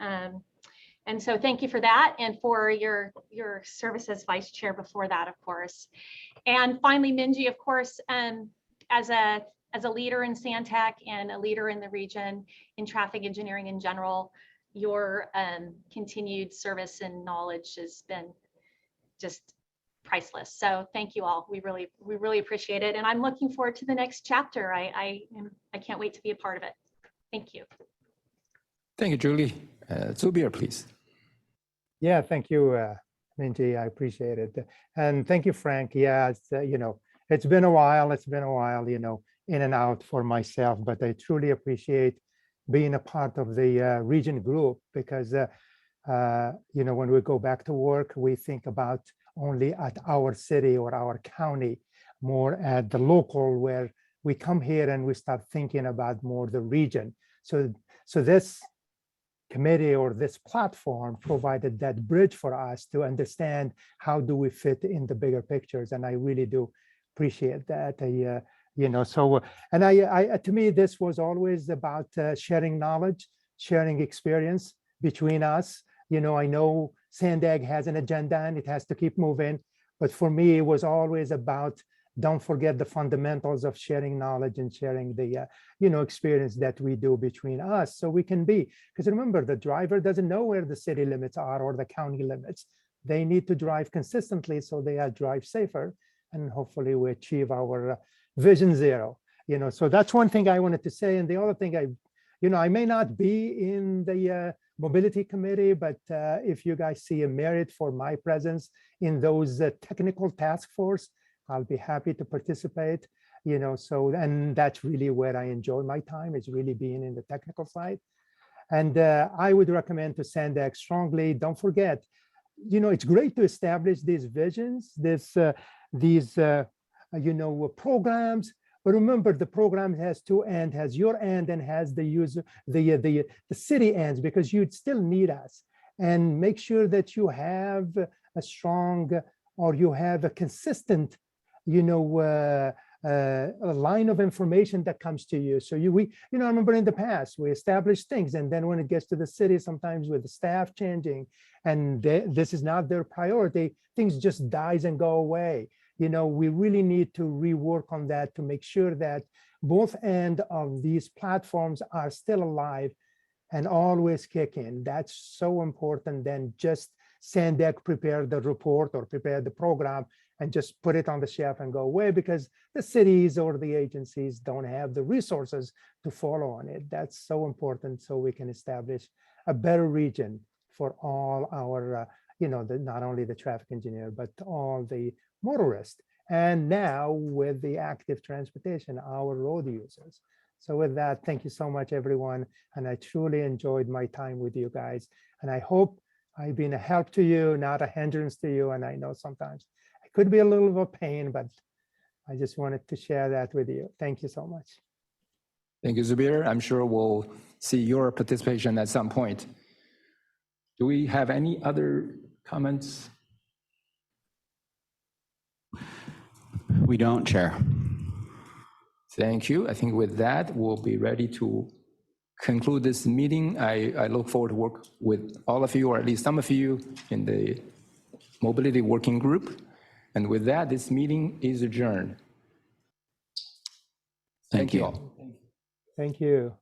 And so thank you for that, and for your service as vice chair before that, of course. And finally, Minji, of course, as a leader in SANTEC and a leader in the region in traffic engineering in general, your continued service and knowledge has been just priceless. So thank you all. We really appreciate it. And I'm looking forward to the next chapter. I can't wait to be a part of it. Thank you. Thank you, Julie. Zubir, please. Yeah, thank you, Minji. I appreciate it. And thank you, Frank. Yeah, it's, it's been a while. It's been a while, in and out for myself, but I truly appreciate being a part of the region group because, when we go back to work, we think about only at our city or our county, more at the local, where we come here and we start thinking about more the region. So this committee or this platform provided that bridge for us to understand how do we fit in the bigger pictures. And I really do appreciate that. To me, this was always about sharing knowledge, sharing experience between us. I know SANDAG has an agenda and it has to keep moving, but for me, it was always about don't forget the fundamentals of sharing knowledge and sharing the experience that we do between us, so we can be, because remember, the driver doesn't know where the city limits are or the county limits. They need to drive consistently so they drive safer, and hopefully we achieve our vision zero. So that's one thing I wanted to say. And the other thing, I may not be in the mobility committee, but if you guys see a merit for my presence in those technical task force, I'll be happy to participate, and that's really where I enjoy my time, is really being in the technical side. And I would recommend to SANDAG strongly, don't forget, it's great to establish these visions, these programs, but remember the program has two ends, has your end and has the user, the city ends, because you'd still need us. And make sure that you have a strong, or you have a consistent a line of information that comes to you. So I remember in the past, we established things, and then when it gets to the city, sometimes with the staff changing, and this is not their priority, things just dies and go away. We really need to rework on that to make sure that both ends of these platforms are still alive and always kicking. That's so important than just SANDAG prepare the report or prepare the program and just put it on the shelf and go away, because the cities or the agencies don't have the resources to follow on it. That's so important, so we can establish a better region for all our, not only the traffic engineer, but all the motorists. And now with the active transportation, our road users. So with that, thank you so much, everyone. And I truly enjoyed my time with you guys. And I hope I've been a help to you, not a hindrance to you. And I know sometimes it could be a little of a pain, but I just wanted to share that with you. Thank you so much. Thank you, Zubir. I'm sure we'll see your participation at some point. Do we have any other comments? We don't, Chair. Thank you. I think with that, we'll be ready to conclude this meeting. I look forward to work with all of you, or at least some of you, in the Mobility Working Group. And with that, this meeting is adjourned. Thank you all. Thank you.